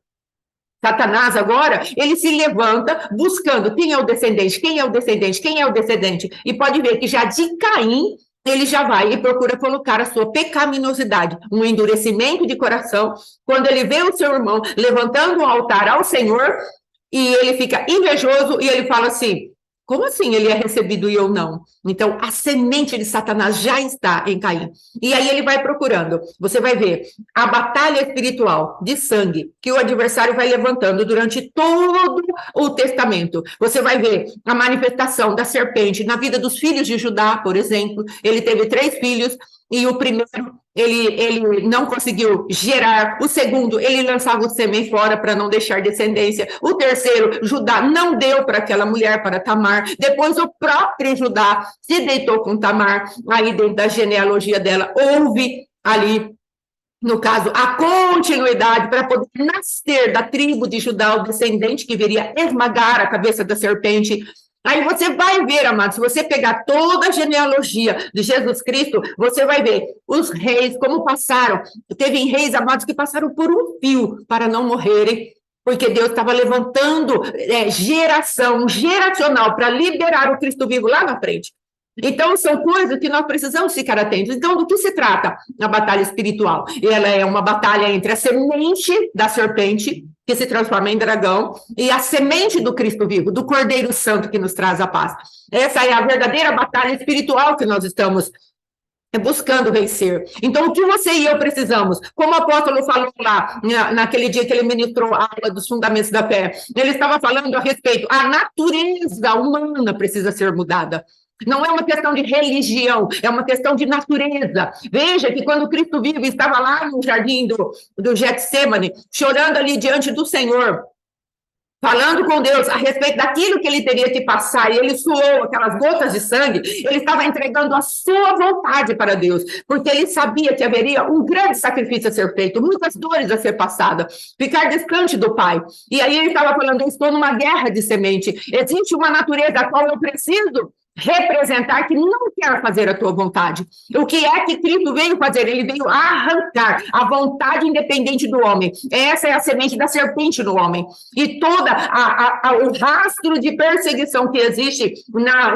Satanás agora, ele se levanta buscando quem é o descendente, quem é o descendente, quem é o descendente. E pode ver que já de Caim, ele já vai e procura colocar a sua pecaminosidade, um endurecimento de coração. Quando ele vê o seu irmão levantando um altar ao Senhor, e ele fica invejoso, e ele fala assim, Como assim ele é recebido e eu não? Então, a semente de Satanás já está em Caim. E aí ele vai procurando. Você vai ver a batalha espiritual de sangue que o adversário vai levantando durante todo o testamento. Você vai ver a manifestação da serpente na vida dos filhos de Judá, por exemplo. Ele teve 3 filhos e o primeiro ele não conseguiu gerar. O segundo, ele lançava o sêmen fora para não deixar descendência. O terceiro, Judá não deu para aquela mulher, para Tamar. Depois, o próprio Judá se deitou com Tamar. Aí, dentro da genealogia dela, houve ali, no caso, a continuidade para poder nascer da tribo de Judá, o descendente que viria esmagar a cabeça da serpente. Aí você vai ver, amados, se você pegar toda a genealogia de Jesus Cristo, você vai ver os reis, como passaram. Teve reis, amados, que passaram por um fio para não morrerem, porque Deus estava levantando geração, geracional, para liberar o Cristo vivo lá na frente. Então, são coisas que nós precisamos ficar atentos. Então, do que se trata a batalha espiritual? Ela é uma batalha entre a semente da serpente, que se transforma em dragão, e a semente do Cristo vivo, do Cordeiro Santo que nos traz a paz. Essa é a verdadeira batalha espiritual que nós estamos buscando vencer. Então, o que você e eu precisamos? Como o apóstolo falou lá, naquele dia que ele ministrou a aula dos fundamentos da fé, ele estava falando a respeito, a natureza humana precisa ser mudada. Não é uma questão de religião, é uma questão de natureza. Veja que quando Cristo vivo estava lá no jardim do Getsemane, chorando ali diante do Senhor, falando com Deus a respeito daquilo que ele teria que passar, e ele suou aquelas gotas de sangue, ele estava entregando a sua vontade para Deus, porque ele sabia que haveria um grande sacrifício a ser feito, muitas dores a ser passadas, ficar distante do Pai. E aí ele estava falando, eu estou numa guerra de semente, existe uma natureza a qual eu preciso representar que não quer fazer a tua vontade. O que é que Cristo veio fazer? Ele veio arrancar a vontade independente do homem. Essa é a semente da serpente no homem. E toda o rastro de perseguição que existe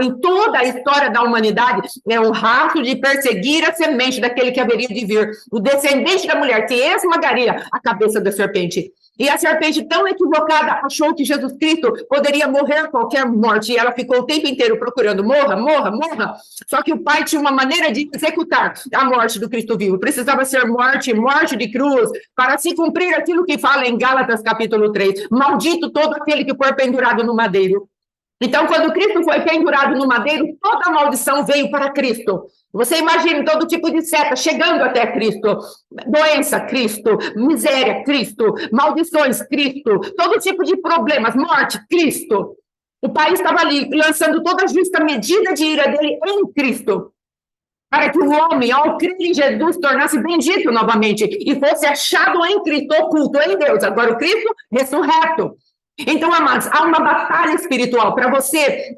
em toda a história da humanidade é um rastro de perseguir a semente daquele que haveria de vir, o descendente da mulher, que esmagaria a cabeça da serpente. E a serpente, tão equivocada, achou que Jesus Cristo poderia morrer qualquer morte, e ela ficou o tempo inteiro procurando, morra, morra, morra. Só que o Pai tinha uma maneira de executar a morte do Cristo vivo. Precisava ser morte, morte de cruz, para se cumprir aquilo que fala em Gálatas capítulo 3. Maldito todo aquele que for pendurado no madeiro. Então, quando Cristo foi pendurado no madeiro, toda a maldição veio para Cristo. Você imagina todo tipo de seta chegando até Cristo. Doença, Cristo. Miséria, Cristo. Maldições, Cristo. Todo tipo de problemas, morte, Cristo. O Pai estava ali, lançando toda a justa medida de ira dele em Cristo, para que o homem, ao crer em Jesus, tornasse bendito novamente e fosse achado em Cristo, oculto em Deus. Agora o Cristo ressurreto. Então, amados, há uma batalha espiritual para você,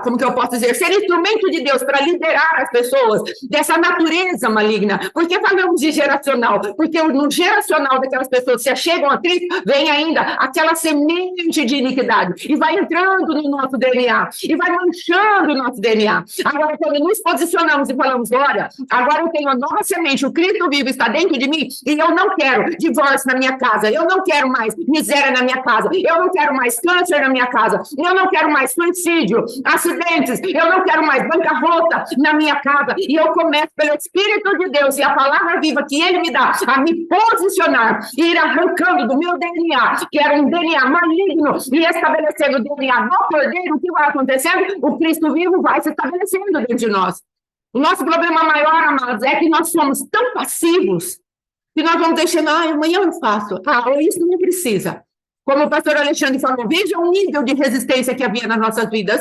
como que eu posso dizer, ser instrumento de Deus para liderar as pessoas dessa natureza maligna. Por que falamos de geracional? Porque no geracional daquelas pessoas que se achegam a Cristo, vem ainda aquela semente de iniquidade e vai entrando no nosso DNA e vai manchando o nosso DNA. Agora, quando nos posicionamos e falamos, olha, agora eu tenho a nova semente, o Cristo vivo está dentro de mim e eu não quero divórcio na minha casa, eu não quero mais miséria na minha casa, eu não quero mais câncer na minha casa, eu não quero mais suicídio, acidentes, eu não quero mais bancarrota na minha casa, e eu começo pelo Espírito de Deus e a palavra viva que Ele me dá, a me posicionar e ir arrancando do meu DNA, que era um DNA maligno, e estabelecendo o DNA do Cordeiro. O que vai acontecendo? O Cristo vivo vai se estabelecendo dentro de nós. O nosso problema maior, amados, é que nós somos tão passivos que nós vamos deixando, amanhã eu faço, isso não precisa. Como o pastor Alexandre falou, veja o nível de resistência que havia nas nossas vidas.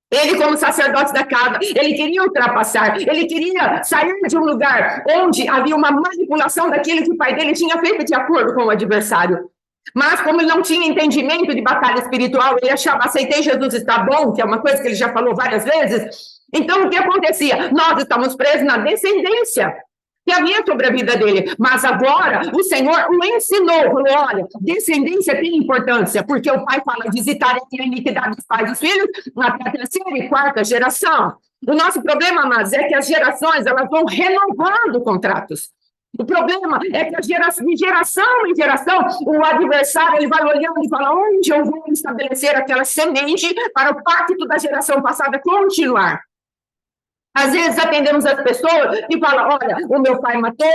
Ele, como sacerdote da casa, ele queria ultrapassar, ele queria sair de um lugar onde havia uma manipulação daquilo que o pai dele tinha feito de acordo com o adversário. Mas, como ele não tinha entendimento de batalha espiritual, ele achava, aceitei Jesus, está bom, que é uma coisa que ele já falou várias vezes. Então, o que acontecia? Nós estamos presos na descendência que havia sobre a vida dele, mas agora o Senhor o ensinou, falou, olha, descendência tem importância, porque o pai fala, visitarem a iniquidade dos pais e dos filhos, até a terceira e quarta geração. O nosso problema, amados, é que as gerações, elas vão renovando contratos. O problema é que de geração em geração, o adversário ele vai olhando e fala onde eu vou estabelecer aquela semente para o pacto da geração passada continuar. Às vezes atendemos as pessoas e falam, olha, o meu pai matou,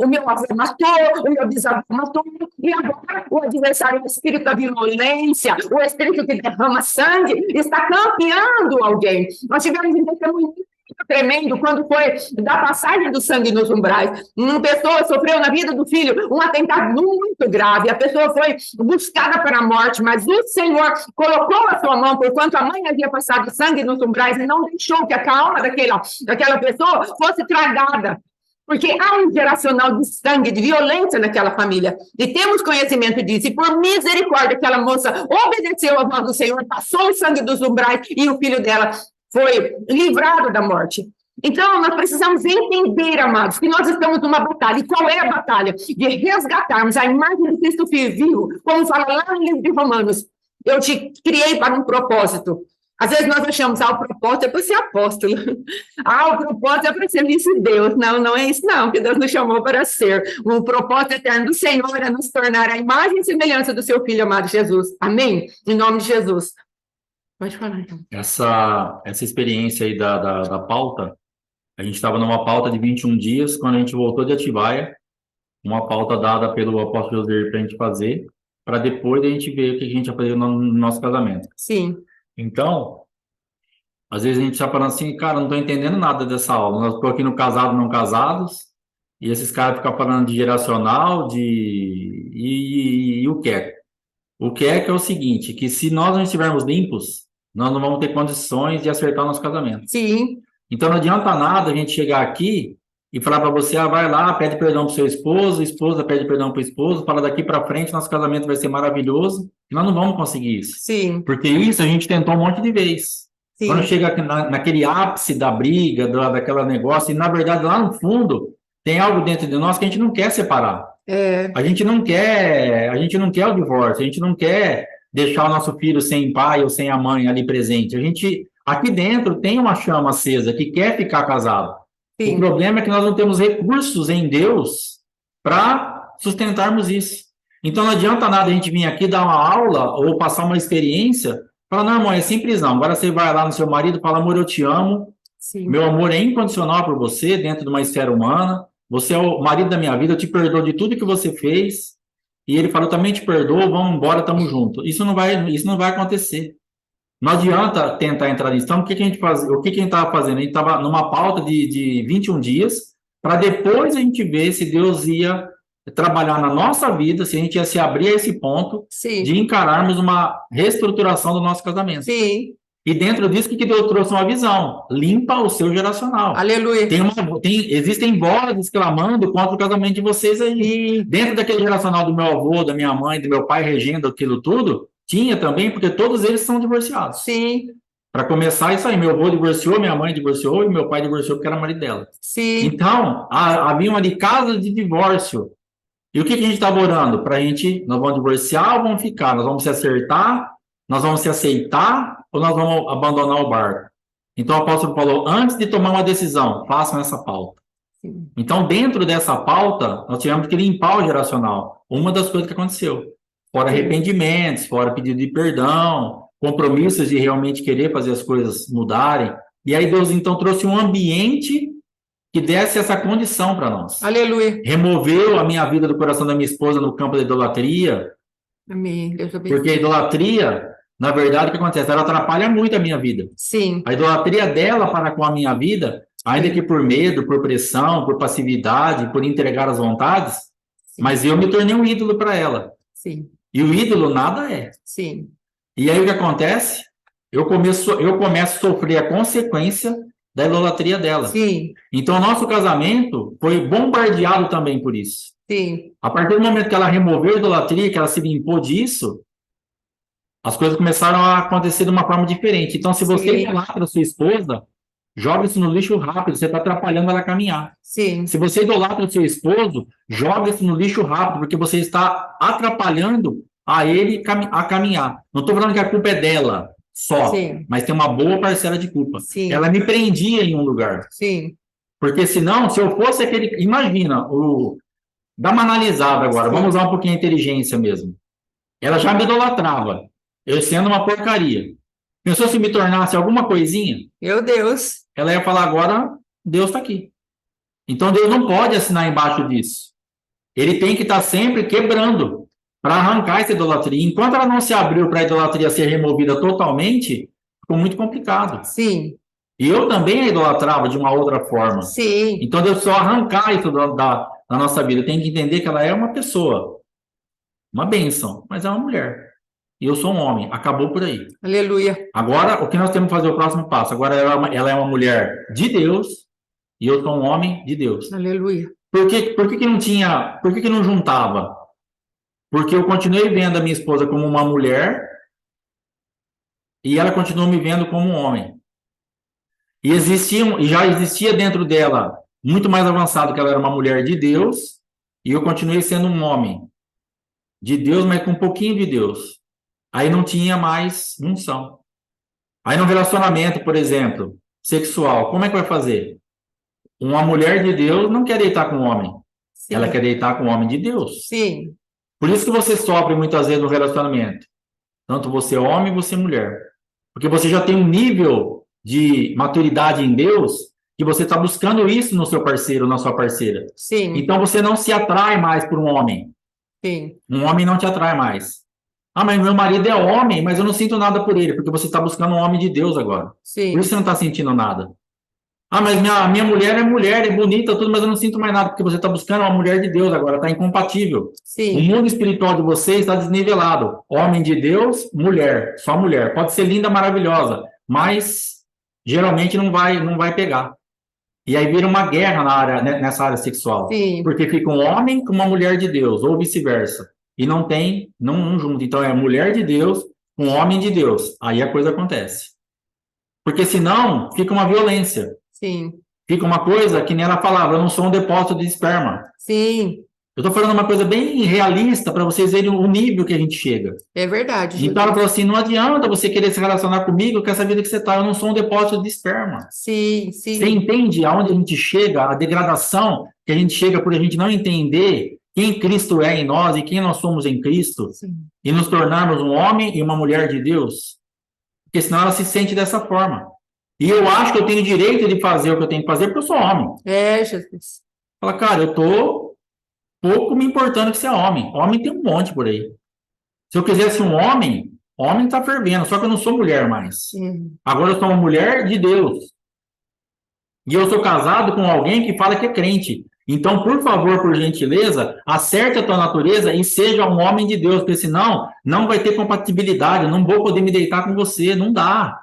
o meu avô matou, o meu bisavô matou, e agora o adversário, o espírito da violência, o espírito que derrama sangue, está campeando alguém. Nós tivemos um testemunho tremendo quando foi da passagem do sangue nos umbrais. Uma pessoa sofreu na vida do filho um atentado muito grave. A pessoa foi buscada para a morte, mas o Senhor colocou a sua mão, porquanto a mãe havia passado sangue nos umbrais e não deixou que a alma daquela pessoa fosse tragada. Porque há um geracional de sangue, de violência naquela família. E temos conhecimento disso. E por misericórdia, aquela moça obedeceu à voz do Senhor, passou o sangue dos umbrais e o filho dela foi livrado da morte. Então, nós precisamos entender, amados, que nós estamos numa batalha. E qual é a batalha? De resgatarmos a imagem de Cristo vivo, como fala lá no livro de Romanos. Eu te criei para um propósito. Às vezes nós achamos, o propósito é para ser apóstolo. O propósito é para servir de Deus. Não, não é isso não, que Deus nos chamou para ser. O propósito eterno do Senhor é nos tornar a imagem e semelhança do seu Filho amado Jesus. Amém? Em nome de Jesus. Pode falar, então. Essa experiência aí da pauta, a gente estava numa pauta de 21 dias, quando a gente voltou de Atibaia, uma pauta dada pelo apóstolo José para a gente fazer, para depois a gente ver o que a gente ia fazer no nosso casamento. Sim. Então, às vezes a gente está falando assim, cara, não estou entendendo nada dessa aula, nós estamos aqui no Casado Não Casados, e esses caras ficam falando de geracional, e o que é? O que é o seguinte, que se nós não estivermos limpos, nós não vamos ter condições de acertar o nosso casamento. Sim. Então não adianta nada a gente chegar aqui e falar para você, vai lá, pede perdão para o seu esposo, a esposa pede perdão para o esposo, fala daqui para frente, nosso casamento vai ser maravilhoso. Nós não vamos conseguir isso. Sim. Porque isso a gente tentou um monte de vezes. Sim. Quando chega naquele ápice da briga, daquela negócio, e na verdade lá no fundo tem algo dentro de nós que a gente não quer separar. A gente não quer o divórcio, a gente não quer deixar o nosso filho sem pai ou sem a mãe ali presente. A gente, aqui dentro, tem uma chama acesa que quer ficar casado. Sim. O problema é que nós não temos recursos em Deus para sustentarmos isso. Então não adianta nada a gente vir aqui dar uma aula ou passar uma experiência, falar, não, irmão, é simples não. Agora você vai lá no seu marido e fala, amor, eu te amo, sim, meu amor é incondicional por você, dentro de uma esfera humana, você é o marido da minha vida, eu te perdoo de tudo que você fez, e ele falou, também te perdoo, vamos embora, estamos juntos. Isso não vai acontecer. Não adianta tentar entrar nisso. Então, o que a gente estava fazendo? A gente estava numa pauta de 21 dias, para depois a gente ver se Deus ia trabalhar na nossa vida, se a gente ia se abrir a esse ponto, sim, de encararmos uma reestruturação do nosso casamento. Sim. E dentro disso, o que Deus trouxe? Uma visão. Limpa o seu geracional. Aleluia. Existem vozes clamando contra o casamento de vocês aí. Dentro daquele geracional do meu avô, da minha mãe, do meu pai regendo aquilo tudo, tinha também, porque todos eles são divorciados. Sim. Para começar isso aí, meu avô divorciou, minha mãe divorciou e meu pai divorciou porque era marido dela. Sim. Então, haviam ali casas de divórcio. E o que a gente estava orando? Nós vamos divorciar ou vamos ficar? Nós vamos se acertar? Nós vamos se aceitar ou nós vamos abandonar o barco? Então o apóstolo falou, antes de tomar uma decisão, façam essa pauta. Sim. Então, dentro dessa pauta, nós tivemos que limpar o geracional. Uma das coisas que aconteceu. Fora arrependimentos, fora pedido de perdão, compromissos de realmente querer fazer as coisas mudarem. E aí Deus, então, trouxe um ambiente que desse essa condição para nós. Aleluia. Removeu a minha vida do coração da minha esposa no campo da idolatria. Amém. Deus abençoe. Porque a idolatria, na verdade, o que acontece? Ela atrapalha muito a minha vida. Sim. A idolatria dela para com a minha vida, ainda que por medo, por pressão, por passividade, por entregar as vontades, sim, mas eu me tornei um ídolo para ela. Sim. E o ídolo nada é. Sim. E aí o que acontece? Eu começo a sofrer a consequência da idolatria dela. Sim. Então, o nosso casamento foi bombardeado também por isso. Sim. A partir do momento que ela removeu a idolatria, que ela se limpou disso, as coisas começaram a acontecer de uma forma diferente. Então, se você idolatra a sua esposa, joga isso no lixo rápido, você está atrapalhando ela a caminhar. Sim. Se você idolatra o seu esposo, joga isso no lixo rápido, porque você está atrapalhando a ele a caminhar. Não estou falando que a culpa é dela só, sim, mas tem uma boa parcela de culpa. Sim. Ela me prendia em um lugar. Sim. Porque senão, se eu fosse aquele... Imagina, dá uma analisada agora, vamos usar um pouquinho a inteligência mesmo. Ela já me idolatrava, eu sendo uma porcaria. Pensou se me tornasse alguma coisinha? Meu Deus. Ela ia falar, agora Deus está aqui. Então Deus não pode assinar embaixo disso. Ele tem que estar sempre quebrando para arrancar essa idolatria. Enquanto ela não se abriu para a idolatria ser removida totalmente, ficou muito complicado. Sim. E eu também a idolatrava de uma outra forma. Sim. Então Deus só arrancar isso da nossa vida. Tem que entender que ela é uma pessoa, uma bênção, mas é uma mulher. E eu sou um homem. Acabou por aí. Aleluia. Agora, o que nós temos que fazer o próximo passo? Agora ela é uma mulher de Deus e eu sou um homem de Deus. Aleluia. Por que não tinha, por que não juntava? Porque eu continuei vendo a minha esposa como uma mulher e ela continuou me vendo como um homem. E já existia dentro dela, muito mais avançado, que ela era uma mulher de Deus, e eu continuei sendo um homem de Deus, mas com um pouquinho de Deus. Aí não tinha mais unção. Aí no relacionamento, por exemplo, sexual, como é que vai fazer? Uma mulher de Deus não quer deitar com um homem. Sim. Ela quer deitar com um homem de Deus. Sim. Por isso que você sofre muitas vezes no relacionamento. Tanto você homem, você mulher. Porque você já tem um nível de maturidade em Deus que você está buscando isso no seu parceiro, na sua parceira. Sim. Então você não se atrai mais por um homem. Sim. Um homem não te atrai mais. Ah, mas meu marido é homem, mas eu não sinto nada por ele, porque você está buscando um homem de Deus agora. Sim. Por isso você não está sentindo nada. Ah, mas minha mulher, é bonita, tudo, mas eu não sinto mais nada, porque você está buscando uma mulher de Deus agora, está incompatível. Sim. O mundo espiritual de vocês está desnivelado. Homem de Deus, mulher, só mulher. Pode ser linda, maravilhosa, mas geralmente não vai pegar. E aí vira uma guerra nessa área sexual. Sim. Porque fica um homem com uma mulher de Deus, ou vice-versa. E não junto. Então é mulher de Deus com homem de Deus. Aí a coisa acontece. Porque senão fica uma violência. Sim. Fica uma coisa que nem ela falava, eu não sou um depósito de esperma. Sim. Eu estou falando uma coisa bem realista para vocês verem o nível que a gente chega. É verdade. Então ela falou assim, não adianta você querer se relacionar comigo com essa vida que você está, eu não sou um depósito de esperma. Sim, sim. Você entende aonde a gente chega, a degradação que a gente chega por a gente não entender quem Cristo é em nós e quem nós somos em Cristo, Sim. e nos tornarmos um homem e uma mulher de Deus? Porque senão ela se sente dessa forma. E eu acho que eu tenho direito de fazer o que eu tenho que fazer porque eu sou homem. É, Jesus. Fala, cara, eu tô pouco me importando que você é homem. Homem tem um monte por aí. Se eu quisesse um homem tá fervendo, só que eu não sou mulher mais. Sim. Agora eu sou uma mulher de Deus. E eu sou casado com alguém que fala que é crente. Então, por favor, por gentileza, acerte a tua natureza e seja um homem de Deus, porque senão não vai ter compatibilidade, eu não vou poder me deitar com você, não dá.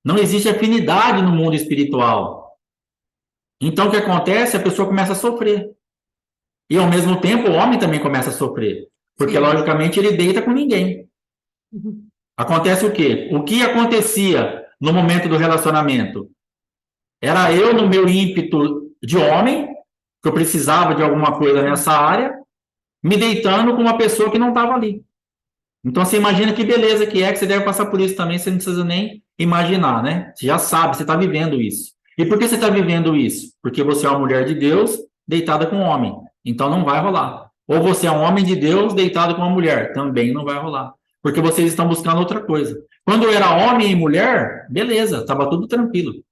Não existe afinidade no mundo espiritual. Então, o que acontece? A pessoa começa a sofrer. E, ao mesmo tempo, o homem também começa a sofrer. Porque, Sim. logicamente, ele deita com ninguém. Uhum. Acontece o quê? O que acontecia no momento do relacionamento? Era eu, no meu ímpeto de homem, que eu precisava de alguma coisa nessa área, me deitando com uma pessoa que não estava ali. Então, você imagina que beleza que você deve passar por isso também, você não precisa nem imaginar, né? Você já sabe, você está vivendo isso. E por que você está vivendo isso? Porque você é uma mulher de Deus deitada com um homem. Então, não vai rolar. Ou você é um homem de Deus deitado com uma mulher. Também não vai rolar. Porque vocês estão buscando outra coisa. Quando eu era homem e mulher, beleza, estava tudo tranquilo.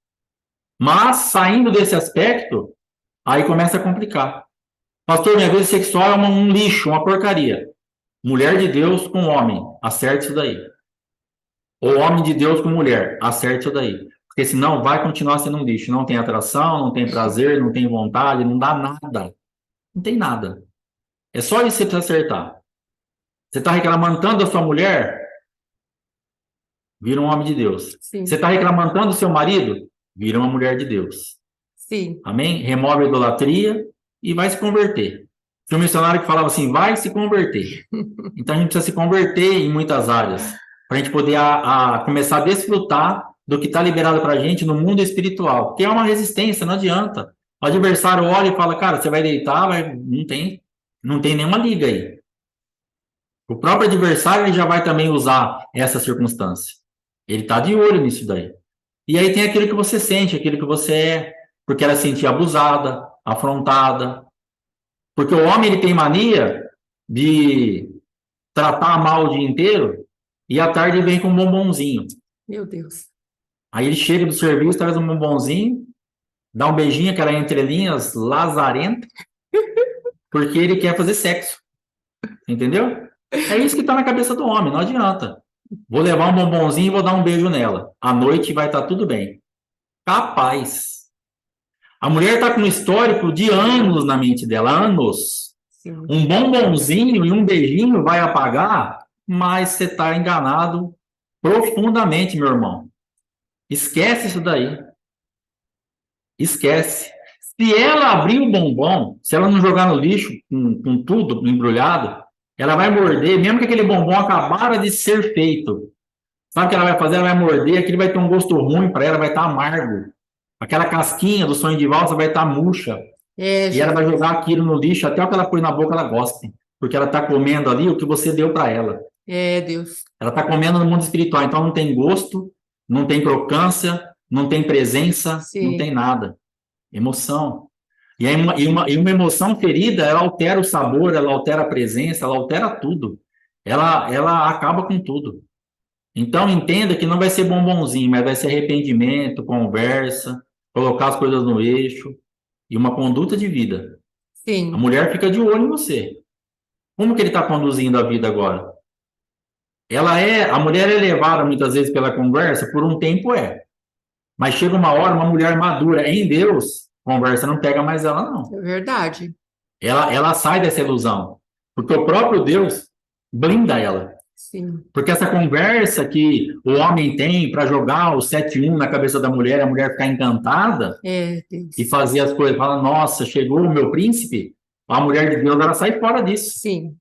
Mas, saindo desse aspecto, aí começa a complicar. Pastor, minha vida sexual é um lixo, uma porcaria. Mulher de Deus com homem, acerte isso daí. Ou homem de Deus com mulher, acerte isso daí. Porque senão vai continuar sendo um lixo. Não tem atração, não tem prazer, não tem vontade, não dá nada. Não tem nada. É só isso que você precisa acertar. Você está reclamando tanto da sua mulher, vira um homem de Deus. Sim. Você está reclamando tanto do seu marido, vira uma mulher de Deus. Sim. Amém? Remove a idolatria e vai se converter. Tinha um missionário que falava assim, vai se converter. Então a gente precisa se converter em muitas áreas, para a gente poder começar a desfrutar do que está liberado para a gente no mundo espiritual. Porque é uma resistência, não adianta. O adversário olha e fala, cara, você vai deitar, não tem nenhuma liga aí. O próprio adversário ele já vai também usar essa circunstância. Ele está de olho nisso daí. E aí tem aquilo que você sente, aquilo que você é. porque ela se sentia abusada, afrontada. Porque o homem ele tem mania de tratar mal o dia inteiro e à tarde vem com um bombonzinho. Meu Deus. Aí ele chega do serviço, traz um bombonzinho, dá um beijinho, aquela entrelinhas lazarenta, porque ele quer fazer sexo. Entendeu? É isso que está na cabeça do homem, não adianta. Vou levar um bombonzinho e vou dar um beijo nela. À noite vai estar tudo bem. Capaz. A mulher está com um histórico de anos na mente dela, anos. Sim. Um bombonzinho e um beijinho vai apagar, mas você está enganado profundamente, meu irmão. Esquece isso daí. Esquece. Se ela abrir o bombom, se ela não jogar no lixo com tudo embrulhado, ela vai morder, mesmo que aquele bombom acabara de ser feito. Sabe o que ela vai fazer? Ela vai morder, aquele vai ter um gosto ruim para ela, vai estar amargo. Aquela casquinha do sonho de valsa vai estar murcha. E ela vai jogar aquilo no lixo, até o que ela põe na boca, ela gospe. Porque ela está comendo ali o que você deu para ela. Deus. Ela está comendo no mundo espiritual, então não tem gosto, não tem crocância, não tem presença, Sim. não tem nada. Emoção. E uma emoção ferida, ela altera o sabor, ela altera a presença, ela altera tudo. Ela acaba com tudo. Então, entenda que não vai ser bombonzinho, mas vai ser arrependimento, conversa, colocar as coisas no eixo e uma conduta de vida. Sim. A mulher fica de olho em você. Como que ele está conduzindo a vida agora? A mulher é levada muitas vezes pela conversa, por um tempo Mas chega uma hora, uma mulher madura em Deus, conversa não pega mais ela, não. É verdade. Ela sai dessa ilusão. Porque o próprio Deus blinda ela. Sim. Porque essa conversa que o homem tem para jogar o 7-1 na cabeça da mulher, a mulher ficar encantada Deus. e fazer as coisas, fala, nossa, chegou o meu príncipe, a mulher de Deus, ela sai fora disso. Sim.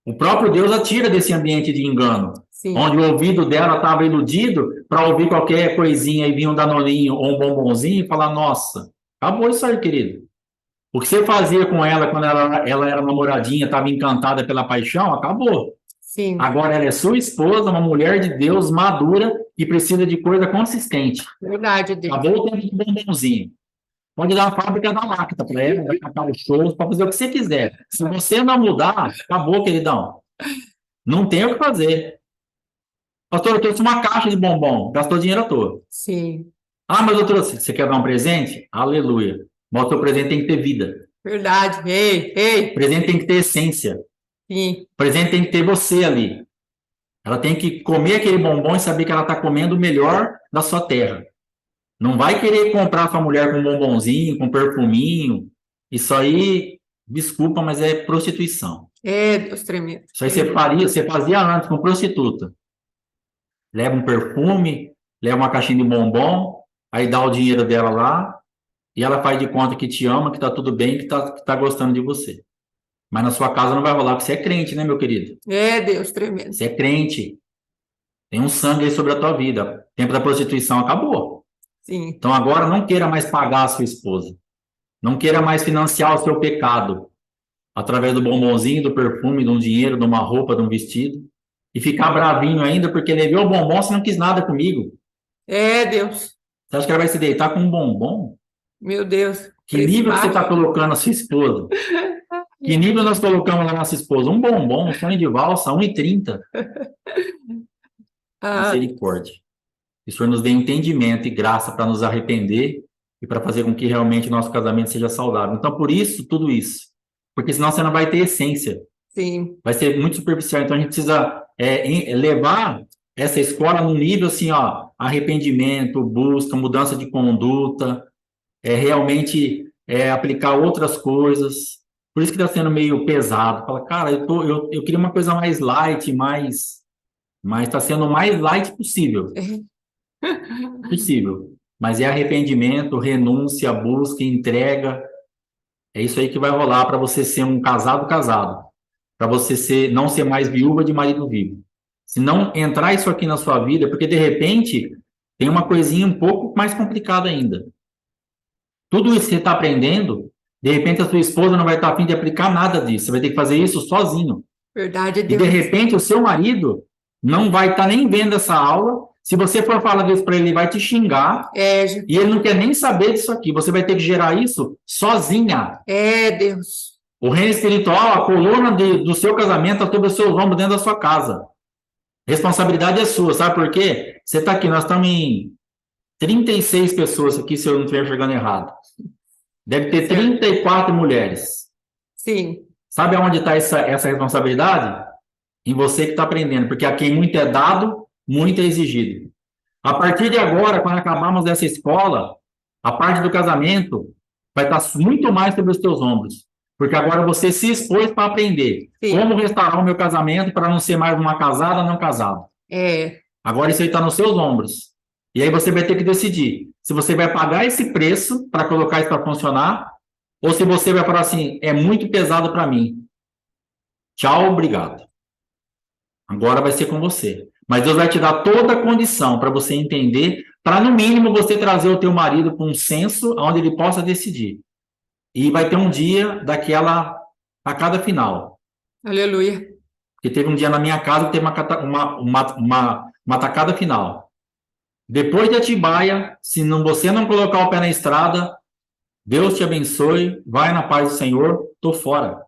O próprio Deus a tira desse ambiente de engano. Sim. Onde o ouvido dela estava iludido para ouvir qualquer coisinha e vir um danoninho ou um bombonzinho e falar, nossa, acabou isso aí, querido. O que você fazia com ela quando ela era namoradinha, estava encantada pela paixão, acabou. Sim. Agora ela é sua esposa, uma mulher de Deus madura e precisa de coisa consistente. Verdade, Deus. Acabou o tempo do bombonzinho. Pode dar uma fábrica da Lacta para ela, vai catar os shows, para fazer o que você quiser. Se você não mudar, acabou, queridão. Não tem o que fazer. Pastor, eu trouxe uma caixa de bombom, gastou dinheiro à toa. Sim. Ah, mas eu trouxe, você quer dar um presente? Aleluia. Mas o seu presente tem que ter vida. Verdade. Ei. O presente tem que ter essência. Sim. O presente tem que ter você ali. Ela tem que comer aquele bombom e saber que ela está comendo o melhor da sua terra. Não vai querer comprar sua mulher com um bombonzinho, com perfuminho. Isso aí, desculpa, mas é prostituição. Deus tremendo. Isso aí você fazia antes com prostituta. Leva um perfume, leva uma caixinha de bombom, aí dá o dinheiro dela lá, e ela faz de conta que te ama, que tá tudo bem, que tá gostando de você. Mas na sua casa não vai rolar, porque você é crente, né, meu querido? Deus tremendo. Você é crente. Tem um sangue aí sobre a tua vida. O tempo da prostituição acabou. Sim. Então agora não queira mais pagar a sua esposa. Não queira mais financiar o seu pecado através do bombonzinho, do perfume, de um dinheiro, de uma roupa, de um vestido. E ficar bravinho ainda porque levou o bombom, você não quis nada comigo. Deus. Você acha que ela vai se deitar com um bombom? Meu Deus. Que nível que você está colocando a sua esposa? Que nível nós colocamos na nossa esposa? Um bombom, um sonho de valsa, 1,30. Misericórdia. Que o Senhor nos dê entendimento e graça para nos arrepender e para fazer com que realmente o nosso casamento seja saudável. Então, por isso, tudo isso. Porque senão você não vai ter essência. Sim. Vai ser muito superficial. Então, a gente precisa levar essa escola no nível assim, ó, arrependimento, busca, mudança de conduta, realmente aplicar outras coisas. Por isso que está sendo meio pesado. Fala, cara, eu queria uma coisa mais light, mas está sendo o mais light possível. Possível. Mas é arrependimento, renúncia, busca, entrega. É isso aí que vai rolar para você ser um casado. Para você não ser mais viúva de marido vivo. Se não entrar isso aqui na sua vida, porque de repente tem uma coisinha um pouco mais complicada ainda. Tudo isso que você está aprendendo, de repente a sua esposa não vai estar a fim de aplicar nada disso. Você vai ter que fazer isso sozinho. Verdade, E Deus. de repente o seu marido não vai estar nem vendo essa aula Se você for falar isso para ele, ele vai te xingar. E ele não quer nem saber disso aqui. Você vai ter que gerar isso sozinha. Deus. O reino espiritual, a coluna do seu casamento, está sobre os seus ombros dentro da sua casa. Responsabilidade é sua, sabe por quê? Você está aqui, nós estamos em 36 pessoas aqui, se eu não estiver enxergando errado. Deve ter 34 mulheres. Sim. Sabe aonde está essa responsabilidade? Em você que está aprendendo, porque a quem muito é dado, muito é exigido. A partir de agora, quando acabarmos dessa escola, a parte do casamento vai estar muito mais sobre os teus ombros. Porque agora você se expôs para aprender como restaurar o meu casamento para não ser mais uma casada, não casado. Agora isso aí está nos seus ombros. E aí você vai ter que decidir se você vai pagar esse preço para colocar isso para funcionar ou se você vai falar assim, é muito pesado para mim. Tchau, obrigado. Agora vai ser com você. Mas Deus vai te dar toda a condição para você entender, para no mínimo você trazer o teu marido para um senso onde ele possa decidir. E vai ter um dia daquela tacada final. Aleluia. Porque teve um dia na minha casa que teve uma tacada final. Depois de Atibaia, se você não colocar o pé na estrada, Deus te abençoe, vai na paz do Senhor, tô fora.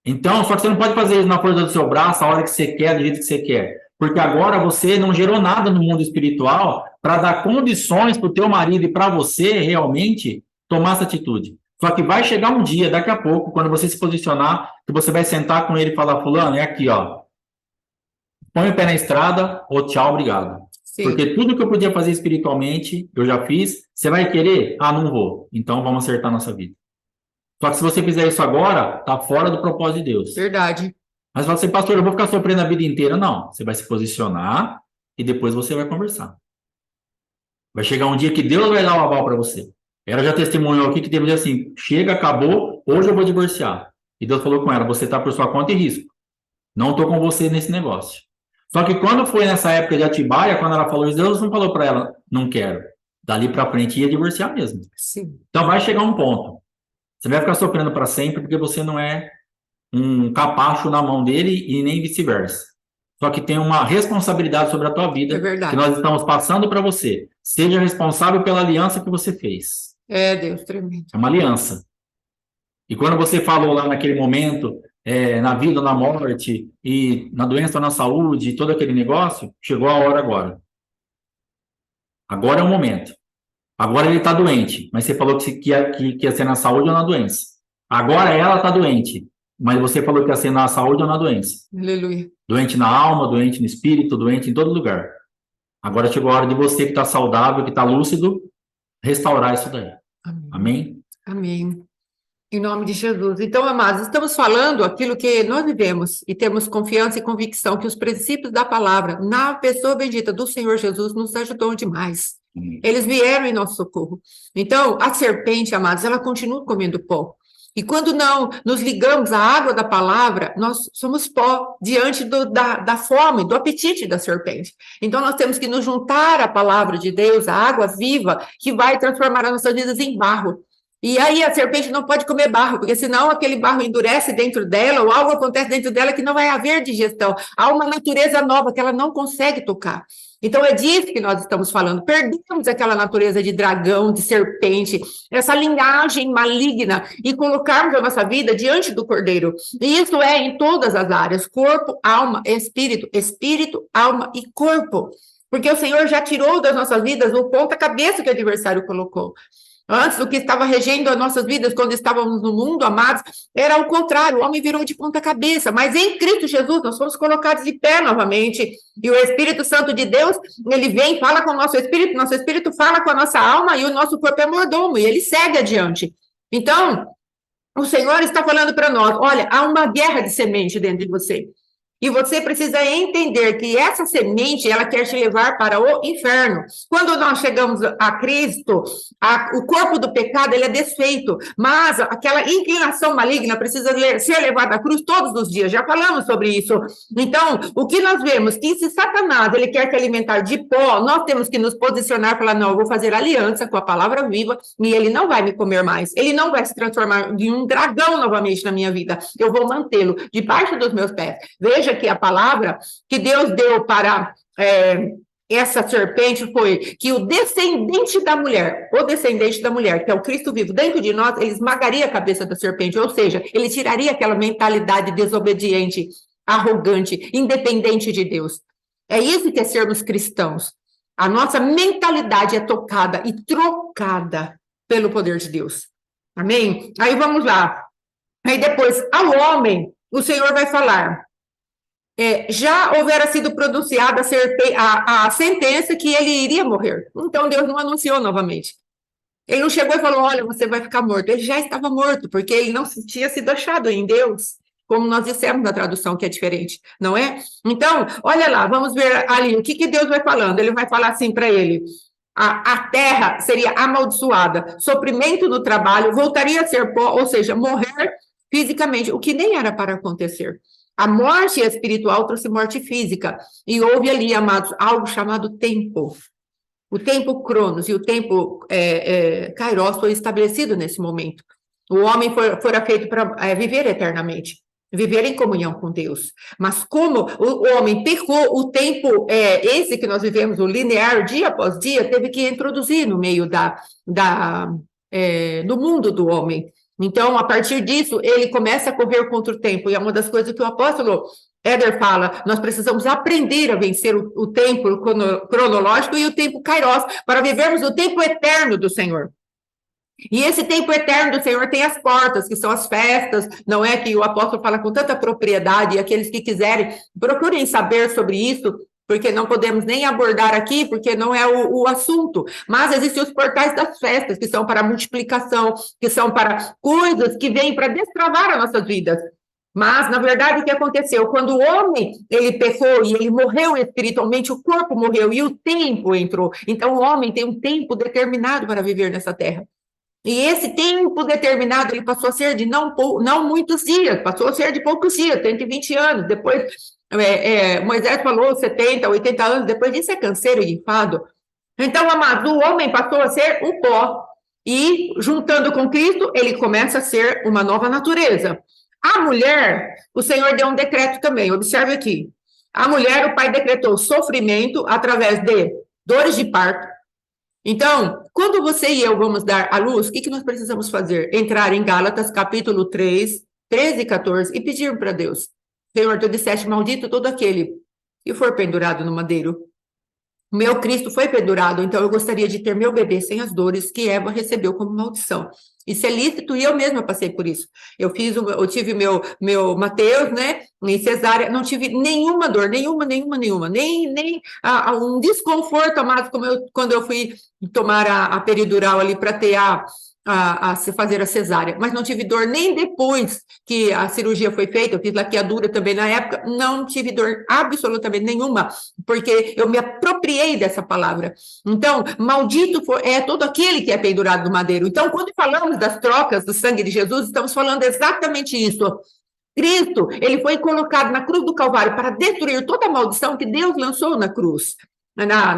Então, só que você não pode fazer isso na força do seu braço, a hora que você quer, do jeito que você quer. Porque agora você não gerou nada no mundo espiritual para dar condições para o teu marido e para você realmente tomar essa atitude. Só que vai chegar um dia, daqui a pouco, quando você se posicionar, que você vai sentar com ele e falar, fulano, é aqui, ó. Põe o pé na estrada, ou tchau, obrigado. Sim. Porque tudo que eu podia fazer espiritualmente, eu já fiz. Você vai querer? Ah, não vou. Então vamos acertar nossa vida. Só que se você fizer isso agora, tá fora do propósito de Deus. Verdade. Mas você, pastor, eu vou ficar sofrendo a vida inteira. Não. Você vai se posicionar e depois você vai conversar. Vai chegar um dia que Deus vai dar o aval para você. Ela já testemunhou aqui que teve um dia assim, chega, acabou, hoje eu vou divorciar. E Deus falou com ela, você está por sua conta e risco. Não estou com você nesse negócio. Só que quando foi nessa época de Atibaia, quando ela falou isso, Deus não falou para ela, não quero. Dali para frente ia divorciar mesmo. Sim. Então vai chegar um ponto. Você vai ficar sofrendo para sempre porque você não é um capacho na mão dele e nem vice-versa. Só que tem uma responsabilidade sobre a tua vida que nós estamos passando para você. Seja responsável pela aliança que você fez. Deus, tremendo. É uma aliança. E quando você falou lá naquele momento, na vida ou na morte, e na doença ou na saúde, todo aquele negócio, chegou a hora agora. Agora é o momento. Agora ele está doente, mas você falou que ia ser na saúde ou na doença. Agora ela está doente, mas você falou que ia ser na saúde ou na doença. Aleluia. Doente na alma, doente no espírito, doente em todo lugar. Agora chegou a hora de você que está saudável, que está lúcido, restaurar isso daí. Amém? Amém. Em nome de Jesus. Então, amados, estamos falando aquilo que nós vivemos e temos confiança e convicção que os princípios da palavra, na pessoa bendita do Senhor Jesus, nos ajudou demais. Eles vieram em nosso socorro. Então, a serpente, amados, ela continua comendo pó. E quando não nos ligamos à água da palavra, nós somos pó diante da fome, do apetite da serpente. Então, nós temos que nos juntar à palavra de Deus, à água viva, que vai transformar as nossas vidas em barro. E aí a serpente não pode comer barro, porque senão aquele barro endurece dentro dela, ou algo acontece dentro dela que não vai haver digestão. Há uma natureza nova que ela não consegue tocar. Então é disso que nós estamos falando. Perdemos aquela natureza de dragão, de serpente, essa linhagem maligna e colocarmos a nossa vida diante do Cordeiro. E isso é em todas as áreas, corpo, alma, espírito, alma e corpo. Porque o Senhor já tirou das nossas vidas o ponta-cabeça que o adversário colocou. Antes, o que estava regendo as nossas vidas quando estávamos no mundo, amados, era o contrário, o homem virou de ponta cabeça, mas em Cristo Jesus nós fomos colocados de pé novamente, e o Espírito Santo de Deus, ele vem, fala com o nosso espírito fala com a nossa alma, e o nosso corpo é mordomo, e ele segue adiante. Então, o Senhor está falando para nós, olha, há uma guerra de semente dentro de você. E você precisa entender que essa semente, ela quer te levar para o inferno. Quando nós chegamos a Cristo, o corpo do pecado, ele é desfeito. Mas aquela inclinação maligna precisa ser levada à cruz todos os dias. Já falamos sobre isso. Então, o que nós vemos? Que se Satanás, ele quer te alimentar de pó, nós temos que nos posicionar e falar, não, eu vou fazer aliança com a palavra viva e ele não vai me comer mais. Ele não vai se transformar em um dragão novamente na minha vida. Eu vou mantê-lo debaixo dos meus pés. Veja que a palavra que Deus deu para essa serpente foi que o descendente da mulher, que é o Cristo vivo, dentro de nós, ele esmagaria a cabeça da serpente, ou seja, ele tiraria aquela mentalidade desobediente, arrogante, independente de Deus. É isso que é sermos cristãos. A nossa mentalidade é tocada e trocada pelo poder de Deus. Amém? Aí vamos lá. Aí depois, ao homem, o Senhor vai falar... já houvera sido pronunciada a sentença que ele iria morrer. Então, Deus não anunciou novamente. Ele não chegou e falou, olha, você vai ficar morto. Ele já estava morto, porque ele não tinha sido achado em Deus, como nós dissemos na tradução, que é diferente, não é? Então, olha lá, vamos ver ali, o que Deus vai falando? Ele vai falar assim para ele, a terra seria amaldiçoada, sofrimento no trabalho, voltaria a ser pó, ou seja, morrer fisicamente, o que nem era para acontecer. A morte espiritual trouxe morte física. E houve ali, amados, algo chamado tempo. O tempo Cronos e o tempo Kairos foi estabelecido nesse momento. O homem fora feito para viver eternamente, viver em comunhão com Deus. Mas como o homem pecou, o tempo, esse que nós vivemos, o linear, dia após dia, teve que introduzir no meio do mundo do homem. Então, a partir disso, ele começa a correr contra o tempo, e é uma das coisas que o apóstolo Éder fala, nós precisamos aprender a vencer o tempo cronológico e o tempo kairos, para vivermos o tempo eterno do Senhor. E esse tempo eterno do Senhor tem as portas, que são as festas, não é que o apóstolo fala com tanta propriedade, e aqueles que quiserem, procurem saber sobre isso, porque não podemos nem abordar aqui, porque não é o assunto. Mas existem os portais das festas, que são para multiplicação, que são para coisas que vêm para destravar as nossas vidas. Mas, na verdade, o que aconteceu? Quando o homem, ele pecou e ele morreu espiritualmente, o corpo morreu e o tempo entrou. Então, o homem tem um tempo determinado para viver nessa terra. E esse tempo determinado, ele passou a ser de não muitos dias, passou a ser de poucos dias, 120 anos, depois... Moisés falou 70, 80 anos, depois disso é canseiro e enfado. Então, amado, o homem passou a ser um pó, e juntando com Cristo, ele começa a ser uma nova natureza. A mulher, o Senhor deu um decreto também, observe aqui. A mulher, o Pai decretou sofrimento através de dores de parto. Então, quando você e eu vamos dar à luz, o que nós precisamos fazer? Entrar em Gálatas, capítulo 3, 13 e 14, e pedir para Deus. Senhor, tu disseste, maldito todo aquele que for pendurado no madeiro. O meu Cristo foi pendurado, então eu gostaria de ter meu bebê sem as dores que Eva recebeu como maldição. Isso é lícito e eu mesma passei por isso. Eu tive meu Mateus, né, em cesárea, não tive nenhuma dor, nem um desconforto, amado, quando eu fui tomar a peridural ali para ter se fazer a cesárea, mas não tive dor nem depois que a cirurgia foi feita. Eu fiz laqueadura também na época, não tive dor absolutamente nenhuma, porque eu me apropriei dessa palavra. Então, maldito é todo aquele que é pendurado no madeiro. Então, quando falamos das trocas do sangue de Jesus, estamos falando exatamente isso. Cristo, ele foi colocado na cruz do Calvário para destruir toda a maldição que Deus lançou na cruz.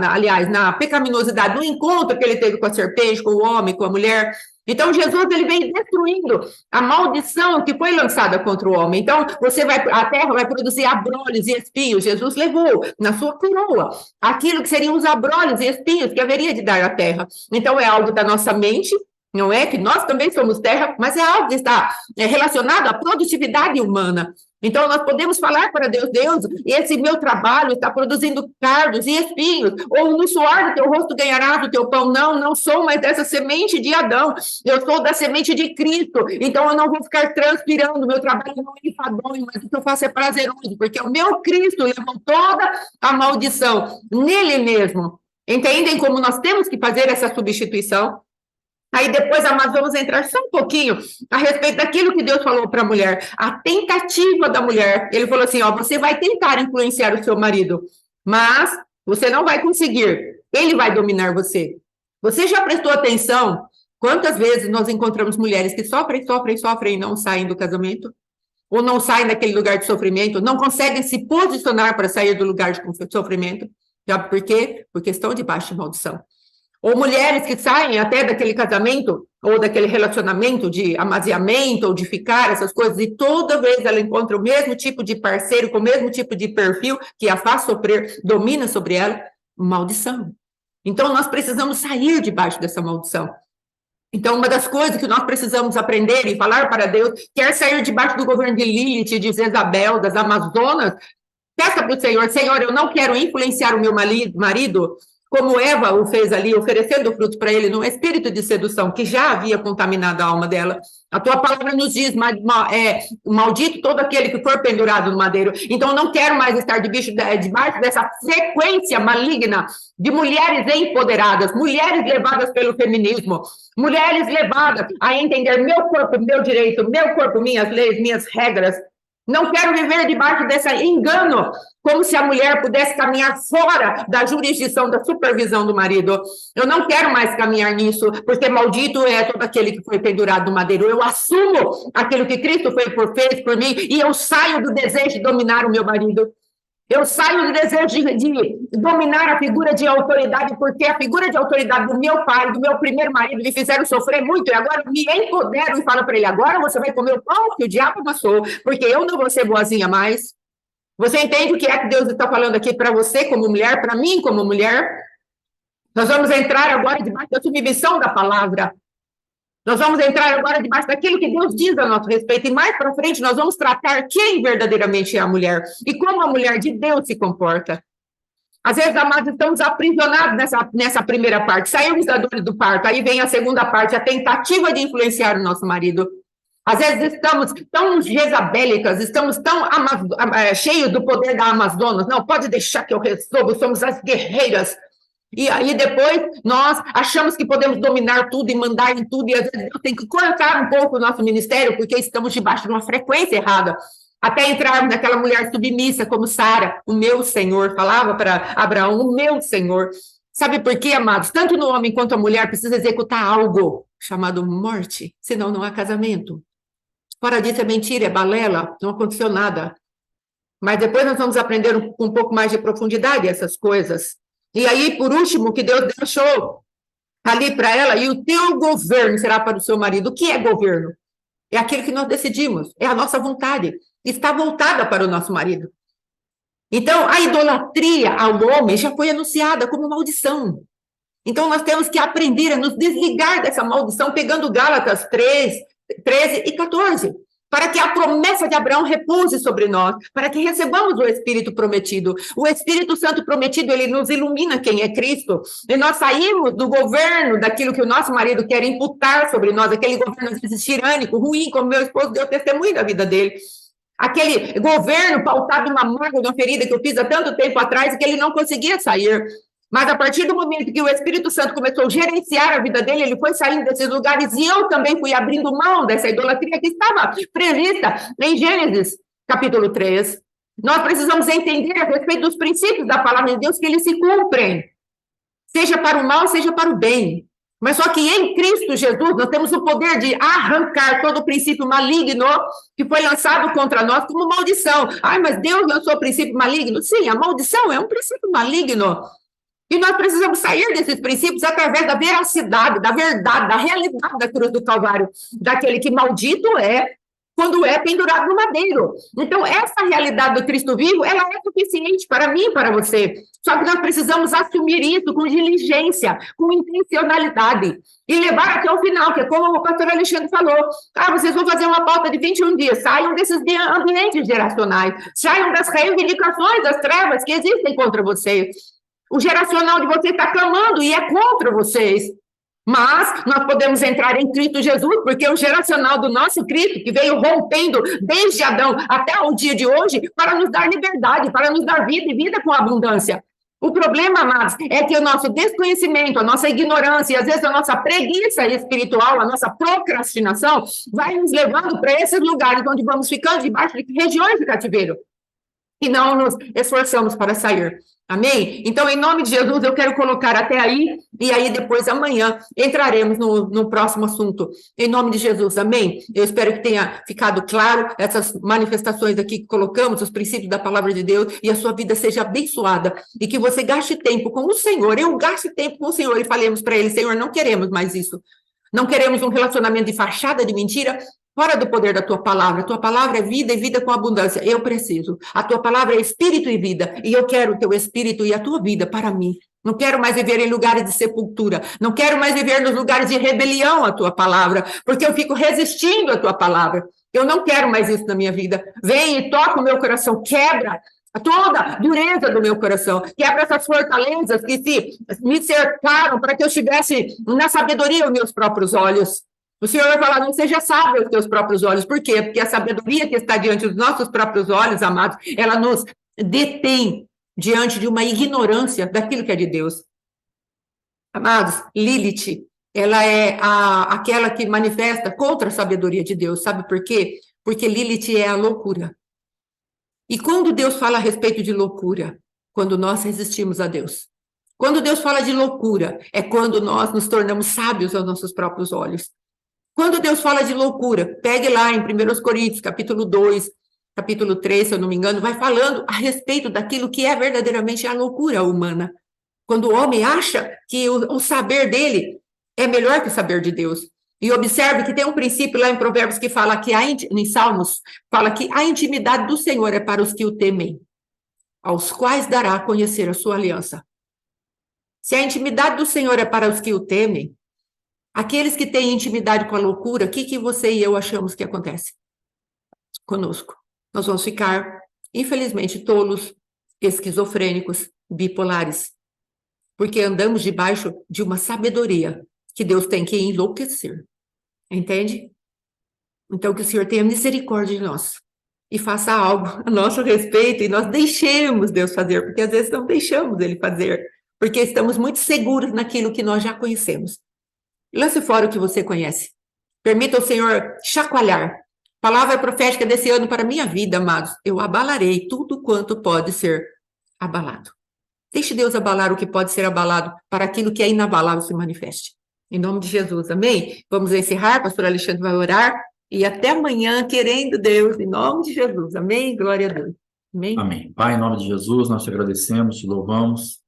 Aliás, na pecaminosidade, no encontro que ele teve com a serpente, com o homem, com a mulher. Então, Jesus, ele vem destruindo a maldição que foi lançada contra o homem. Então, a terra vai produzir abrolhos e espinhos. Jesus levou na sua coroa aquilo que seriam os abrolhos e espinhos que haveria de dar à terra. Então, é algo da nossa mente, não é? Que nós também somos terra, mas é algo que está relacionado à produtividade humana. Então, nós podemos falar para Deus, esse meu trabalho está produzindo cardos e espinhos, ou no suor do teu rosto ganharás o teu pão. Não sou mais dessa semente de Adão, eu sou da semente de Cristo, então eu não vou ficar transpirando, meu trabalho não é enfadonho, mas o que eu faço é prazeroso, porque o meu Cristo levou toda a maldição nele mesmo. Entendem como nós temos que fazer essa substituição? Aí depois, amados, vamos entrar só um pouquinho a respeito daquilo que Deus falou para a mulher, a tentativa da mulher. Ele falou assim, você vai tentar influenciar o seu marido, mas você não vai conseguir, ele vai dominar você. Você já prestou atenção quantas vezes nós encontramos mulheres que sofrem e não saem do casamento? Ou não saem daquele lugar de sofrimento, não conseguem se posicionar para sair do lugar de sofrimento? Sabe por quê? Porque estão debaixo de maldição. Ou mulheres que saem até daquele casamento, ou daquele relacionamento de amaziamento, ou de ficar, essas coisas, e toda vez ela encontra o mesmo tipo de parceiro, com o mesmo tipo de perfil, que a faz sofrer, domina sobre ela. maldição. Então, nós precisamos sair debaixo dessa maldição. Então, uma das coisas que nós precisamos aprender e falar para Deus, quer sair debaixo do governo de Lilith, de Jezabel, das Amazonas, peça para o Senhor, Senhor, eu não quero influenciar o meu marido, como Eva o fez ali, oferecendo o fruto para ele, num espírito de sedução, que já havia contaminado a alma dela. A tua palavra nos diz, maldito todo aquele que for pendurado no madeiro. Então, eu não quero mais estar debaixo dessa frequência maligna de mulheres empoderadas, mulheres levadas pelo feminismo, mulheres levadas a entender meu corpo, meu direito, meu corpo, minhas leis, minhas regras. Não quero viver debaixo desse engano, como se a mulher pudesse caminhar fora da jurisdição, da supervisão do marido. Eu não quero mais caminhar nisso, porque maldito é todo aquele que foi pendurado no madeiro. Eu assumo aquilo que Cristo fez por mim e eu saio do desejo de dominar o meu marido. Eu saio do desejo de dominar a figura de autoridade, porque a figura de autoridade do meu pai, do meu primeiro marido, me fizeram sofrer muito, e agora eu me empodero e falo para ele, agora você vai comer o pão que o diabo amassou, porque eu não vou ser boazinha mais. Você entende o que é que Deus está falando aqui para você como mulher, para mim como mulher? Nós vamos entrar agora debaixo da submissão da palavra. Nós vamos entrar agora debaixo daquilo que Deus diz a nosso respeito, e mais para frente nós vamos tratar quem verdadeiramente é a mulher e como a mulher de Deus se comporta. Às vezes, amados, estamos aprisionados nessa primeira parte, saímos da dor do parto, aí vem a segunda parte, a tentativa de influenciar o nosso marido. Às vezes estamos tão jezabélicas, estamos tão cheios do poder da Amazonas, não, pode deixar que eu resolvo, somos as guerreiras. E aí depois nós achamos que podemos dominar tudo e mandar em tudo, e às vezes Deus tem que cortar um pouco o nosso ministério, porque estamos debaixo de uma frequência errada, até entrarmos naquela mulher submissa, como Sara, o meu Senhor, falava para Abraão, o meu Senhor. Sabe por quê, amados? Tanto no homem quanto a mulher precisa executar algo chamado morte, senão não há casamento. Fora disso é mentira, é balela, não aconteceu nada. Mas depois nós vamos aprender com um pouco mais de profundidade essas coisas. E aí, por último, que Deus deixou ali para ela, e o teu governo será para o seu marido. O que é governo? É aquilo que nós decidimos, é a nossa vontade. Está voltada para o nosso marido. Então, a idolatria ao homem já foi anunciada como maldição. Então, nós temos que aprender a nos desligar dessa maldição, pegando Gálatas 3, 13 e 14. Para que a promessa de Abraão repouse sobre nós, para que recebamos o Espírito prometido. O Espírito Santo prometido, ele nos ilumina quem é Cristo, e nós saímos do governo daquilo que o nosso marido quer imputar sobre nós, aquele governo às vezes tirânico, ruim, como meu esposo deu testemunho da vida dele. Aquele governo pautado em uma mágoa, uma ferida que eu fiz há tanto tempo atrás e que ele não conseguia sair. Mas a partir do momento que o Espírito Santo começou a gerenciar a vida dele, ele foi saindo desses lugares e eu também fui abrindo mão dessa idolatria que estava prevista em Gênesis, capítulo 3. Nós precisamos entender a respeito dos princípios da palavra de Deus, que eles se cumprem, seja para o mal, seja para o bem. Mas só que em Cristo Jesus nós temos o poder de arrancar todo o princípio maligno que foi lançado contra nós como maldição. Ai, mas Deus lançou o princípio maligno? Sim, a maldição é um princípio maligno. E nós precisamos sair desses princípios através da veracidade, da verdade, da realidade da cruz do Calvário, daquele que maldito é quando é pendurado no madeiro. Então, essa realidade do Cristo vivo, ela é suficiente para mim e para você. Só que nós precisamos assumir isso com diligência, com intencionalidade, e levar até o final, que é como o pastor Alexandre falou. Vocês vão fazer uma pauta de 21 dias, saiam desses ambientes geracionais, saiam das reivindicações das trevas que existem contra vocês. O geracional de vocês está clamando e é contra vocês. Mas nós podemos entrar em Cristo Jesus, porque o geracional do nosso Cristo, que veio rompendo desde Adão até o dia de hoje, para nos dar liberdade, para nos dar vida e vida com abundância. O problema, amados, é que o nosso desconhecimento, a nossa ignorância e às vezes a nossa preguiça espiritual, a nossa procrastinação, vai nos levando para esses lugares onde vamos ficando debaixo de regiões de cativeiro e não nos esforçamos para sair. Amém? Então, em nome de Jesus, eu quero colocar até aí, e aí depois, amanhã, entraremos no próximo assunto. Em nome de Jesus, amém? Eu espero que tenha ficado claro essas manifestações aqui que colocamos, os princípios da palavra de Deus, e a sua vida seja abençoada, e que você gaste tempo com o Senhor, eu gaste tempo com o Senhor, e falemos para ele, Senhor, não queremos mais isso. Não queremos um relacionamento de fachada, de mentira, fora do poder da tua palavra. A tua palavra é vida e vida com abundância. Eu preciso. A tua palavra é espírito e vida. E eu quero o teu espírito e a tua vida para mim. Não quero mais viver em lugares de sepultura. Não quero mais viver nos lugares de rebelião à tua palavra, porque eu fico resistindo à tua palavra. Eu não quero mais isso na minha vida. Vem e toca o meu coração, quebra toda a dureza do meu coração, quebra essas fortalezas que me cercaram para que eu estivesse na sabedoria aos meus próprios olhos. O Senhor vai falar, não seja sábio aos teus próprios olhos. Por quê? Porque a sabedoria que está diante dos nossos próprios olhos, amados, ela nos detém diante de uma ignorância daquilo que é de Deus. Amados, Lilith, ela é aquela que manifesta contra a sabedoria de Deus. Sabe por quê? Porque Lilith é a loucura. E quando Deus fala a respeito de loucura? Quando nós resistimos a Deus. Quando Deus fala de loucura, é quando nós nos tornamos sábios aos nossos próprios olhos. Quando Deus fala de loucura, pegue lá em 1 Coríntios, capítulo 2, capítulo 3, se eu não me engano, vai falando a respeito daquilo que é verdadeiramente a loucura humana. Quando o homem acha que o saber dele é melhor que o saber de Deus. E observe que tem um princípio lá em Provérbios que fala que, em Salmos, fala que a intimidade do Senhor é para os que o temem, aos quais dará a conhecer a sua aliança. Se a intimidade do Senhor é para os que o temem, aqueles que têm intimidade com a loucura, o que você e eu achamos que acontece conosco? Nós vamos ficar, infelizmente, tolos, esquizofrênicos, bipolares, porque andamos debaixo de uma sabedoria que Deus tem que enlouquecer. Entende? Então, que o Senhor tenha misericórdia de nós e faça algo a nosso respeito e nós deixemos Deus fazer, porque às vezes não deixamos Ele fazer, porque estamos muito seguros naquilo que nós já conhecemos. Lance fora o que você conhece. Permita ao Senhor chacoalhar. Palavra profética desse ano para a minha vida, amados. Eu abalarei tudo quanto pode ser abalado. Deixe Deus abalar o que pode ser abalado para aquilo que é inabalável se manifeste. Em nome de Jesus, amém? Vamos encerrar, pastor Alexandre vai orar. E até amanhã, querendo Deus, em nome de Jesus. Amém? Glória a Deus. Amém? Amém. Pai, em nome de Jesus, nós te agradecemos, te louvamos,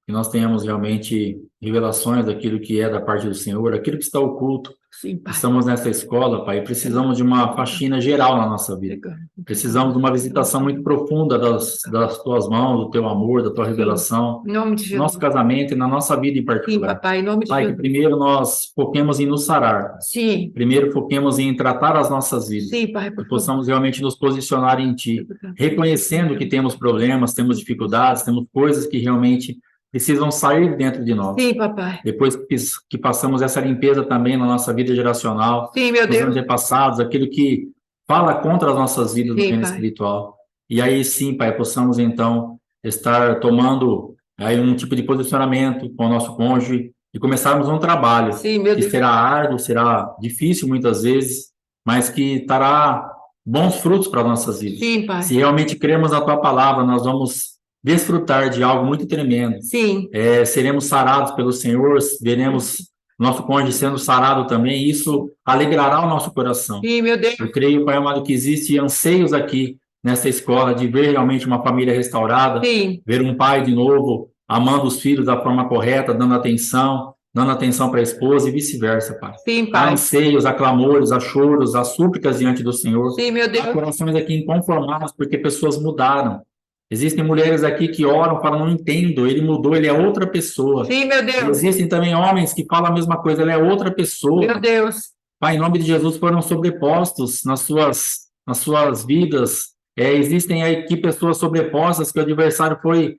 que nós tenhamos realmente revelações daquilo que é da parte do Senhor, aquilo que está oculto. Sim, Pai. Estamos nessa escola, Pai, e precisamos de uma faxina geral na nossa vida. Precisamos de uma visitação muito profunda das tuas mãos, do teu amor, da tua revelação. Em nome de Jesus. No nosso casamento e na nossa vida em Sim, particular. papai, em nome de Pai, Jesus. que primeiro nós foquemos em nos sarar. Sim. Primeiro foquemos em tratar as nossas vidas. Sim, Pai, por Que possamos realmente nos posicionar em Ti, reconhecendo que temos problemas, temos dificuldades, temos coisas que realmente precisam sair dentro de nós. Sim, papai. Depois que passamos essa limpeza também na nossa vida geracional, Sim, meu dos Deus. antepassados, aquilo que fala contra as nossas vidas no Sim, reino Pai. espiritual. E aí sim, Pai, possamos então estar tomando aí um tipo de posicionamento com o nosso cônjuge e começarmos um trabalho Sim, meu que Deus. será árduo, será difícil muitas vezes, mas que trará bons frutos para nossas vidas. Sim, Pai. Se realmente cremos na Tua palavra, nós vamos desfrutar de algo muito tremendo. Sim. Seremos sarados pelo Senhor, veremos nosso cônjuge sendo sarado também, e isso alegrará o nosso coração. Sim, meu Deus. Eu creio, Pai amado, que existem anseios aqui nessa escola de ver realmente uma família restaurada, Sim. ver um pai de novo amando os filhos da forma correta, dando atenção para a esposa e vice-versa, Pai. Sim, Há Pai. anseios, há clamores, há choros, há súplicas diante do Senhor. Sim, meu Deus. Há corações aqui inconformados porque pessoas mudaram. Existem mulheres aqui que oram, falam, não entendo, ele mudou, ele é outra pessoa. Sim, meu Deus. Existem também homens que falam a mesma coisa, ele é outra pessoa. Meu Deus. Pai, em nome de Jesus, foram sobrepostos nas suas vidas. Existem aqui pessoas sobrepostas que o adversário foi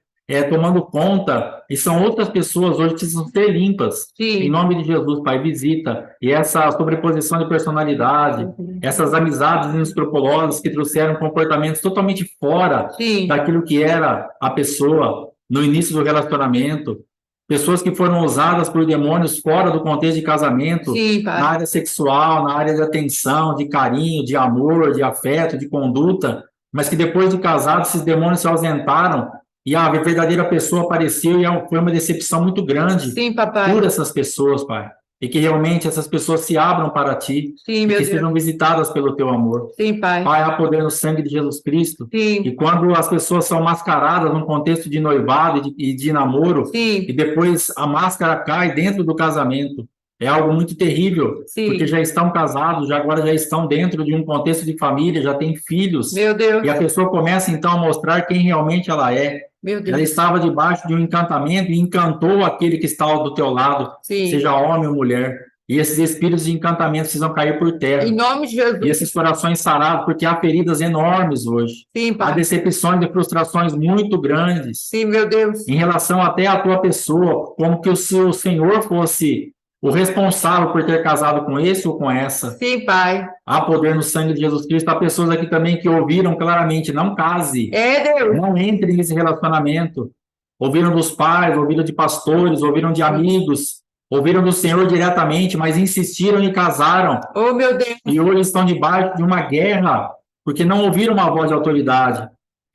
tomando conta, e são outras pessoas hoje que precisam ser limpas. Sim. Em nome de Jesus, Pai, visita. E essa sobreposição de personalidade, essas amizades inescrupulosas que trouxeram comportamentos totalmente fora Sim. daquilo que era a pessoa no início do relacionamento, pessoas que foram usadas por demônios fora do contexto de casamento, Sim, Pai. na área sexual, na área de atenção, de carinho, de amor, de afeto, de conduta, mas que depois de casados esses demônios se ausentaram e a verdadeira pessoa apareceu e foi uma decepção muito grande. Sim, papai. Por essas pessoas, Pai. E que realmente essas pessoas se abram para Ti. Sim, e meu que Deus. sejam visitadas pelo Teu amor. Sim, Pai. Pai, há poder no sangue de Jesus Cristo. Sim. E quando as pessoas são mascaradas num contexto de noivado e de namoro, Sim. e depois a máscara cai dentro do casamento, é algo muito terrível, Sim. porque já estão casados, agora já estão dentro de um contexto de família, já têm filhos, Meu Deus. e a pessoa começa então a mostrar quem realmente ela é. Meu Deus. Ela estava debaixo de um encantamento e encantou aquele que está do teu lado, Sim. seja homem ou mulher. E esses espíritos de encantamento precisam cair por terra. Em nome de Jesus. E esses corações sarados, porque há feridas enormes hoje. Sim, Há Pai. decepções e frustrações muito grandes. Sim, meu Deus. Em relação até à tua pessoa, como que o seu Senhor fosse o responsável por ter casado com esse ou com essa. Sim, Pai. Há poder no sangue de Jesus Cristo. Há pessoas aqui também que ouviram claramente, não case. Deus. Não entre nesse relacionamento. Ouviram dos pais, ouviram de pastores, ouviram de amigos, ouviram do Senhor diretamente, mas insistiram e casaram. Oh, meu Deus. E hoje estão debaixo de uma guerra, porque não ouviram uma voz de autoridade.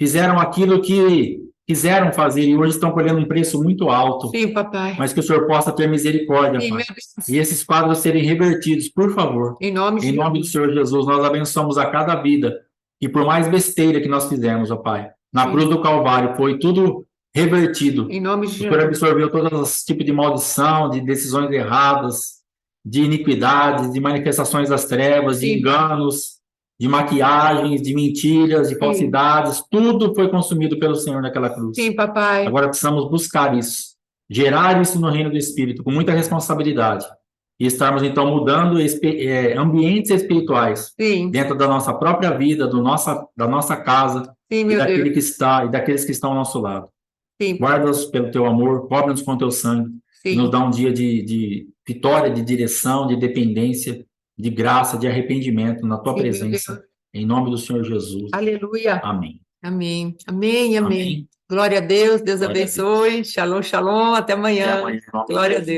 Fizeram aquilo que quiseram fazer e hoje estão colhendo um preço muito alto. Sim, papai. Mas que o Senhor possa ter misericórdia, Sim, Pai. meu Deus. E esses quadros serem revertidos, por favor. Em nome de Em nome do Senhor Jesus, nós abençoamos a cada vida. E por mais besteira que nós fizemos, ó Pai, na Sim. cruz do Calvário, foi tudo revertido. Em nome de O Senhor Jesus. absorveu todos os tipos de maldição, de decisões erradas, de iniquidades, de manifestações das trevas, de Sim. enganos, de maquiagens, de mentiras, de Sim. falsidades. Tudo foi consumido pelo Senhor naquela cruz. Sim, papai. Agora precisamos buscar isso, gerar isso no reino do Espírito, com muita responsabilidade. E estarmos, então, mudando ambientes espirituais Sim. dentro da nossa própria vida, da nossa casa, Sim, e meu daquele Deus. que está, e daqueles que estão ao nosso lado. Sim. Guarda-nos pelo teu amor, cobre-nos com teu sangue, e nos Sim. dá um dia de vitória, de direção, de dependência, de graça, de arrependimento na tua Sim, meu presença. Deus. Em nome do Senhor Jesus. Aleluia. Amém. Amém. Amém, amém. Amém. Glória a Deus. Deus Glória a Deus. abençoe. Shalom, shalom. Até Até amanhã. amanhã, em nome de Glória a Jesus. Deus.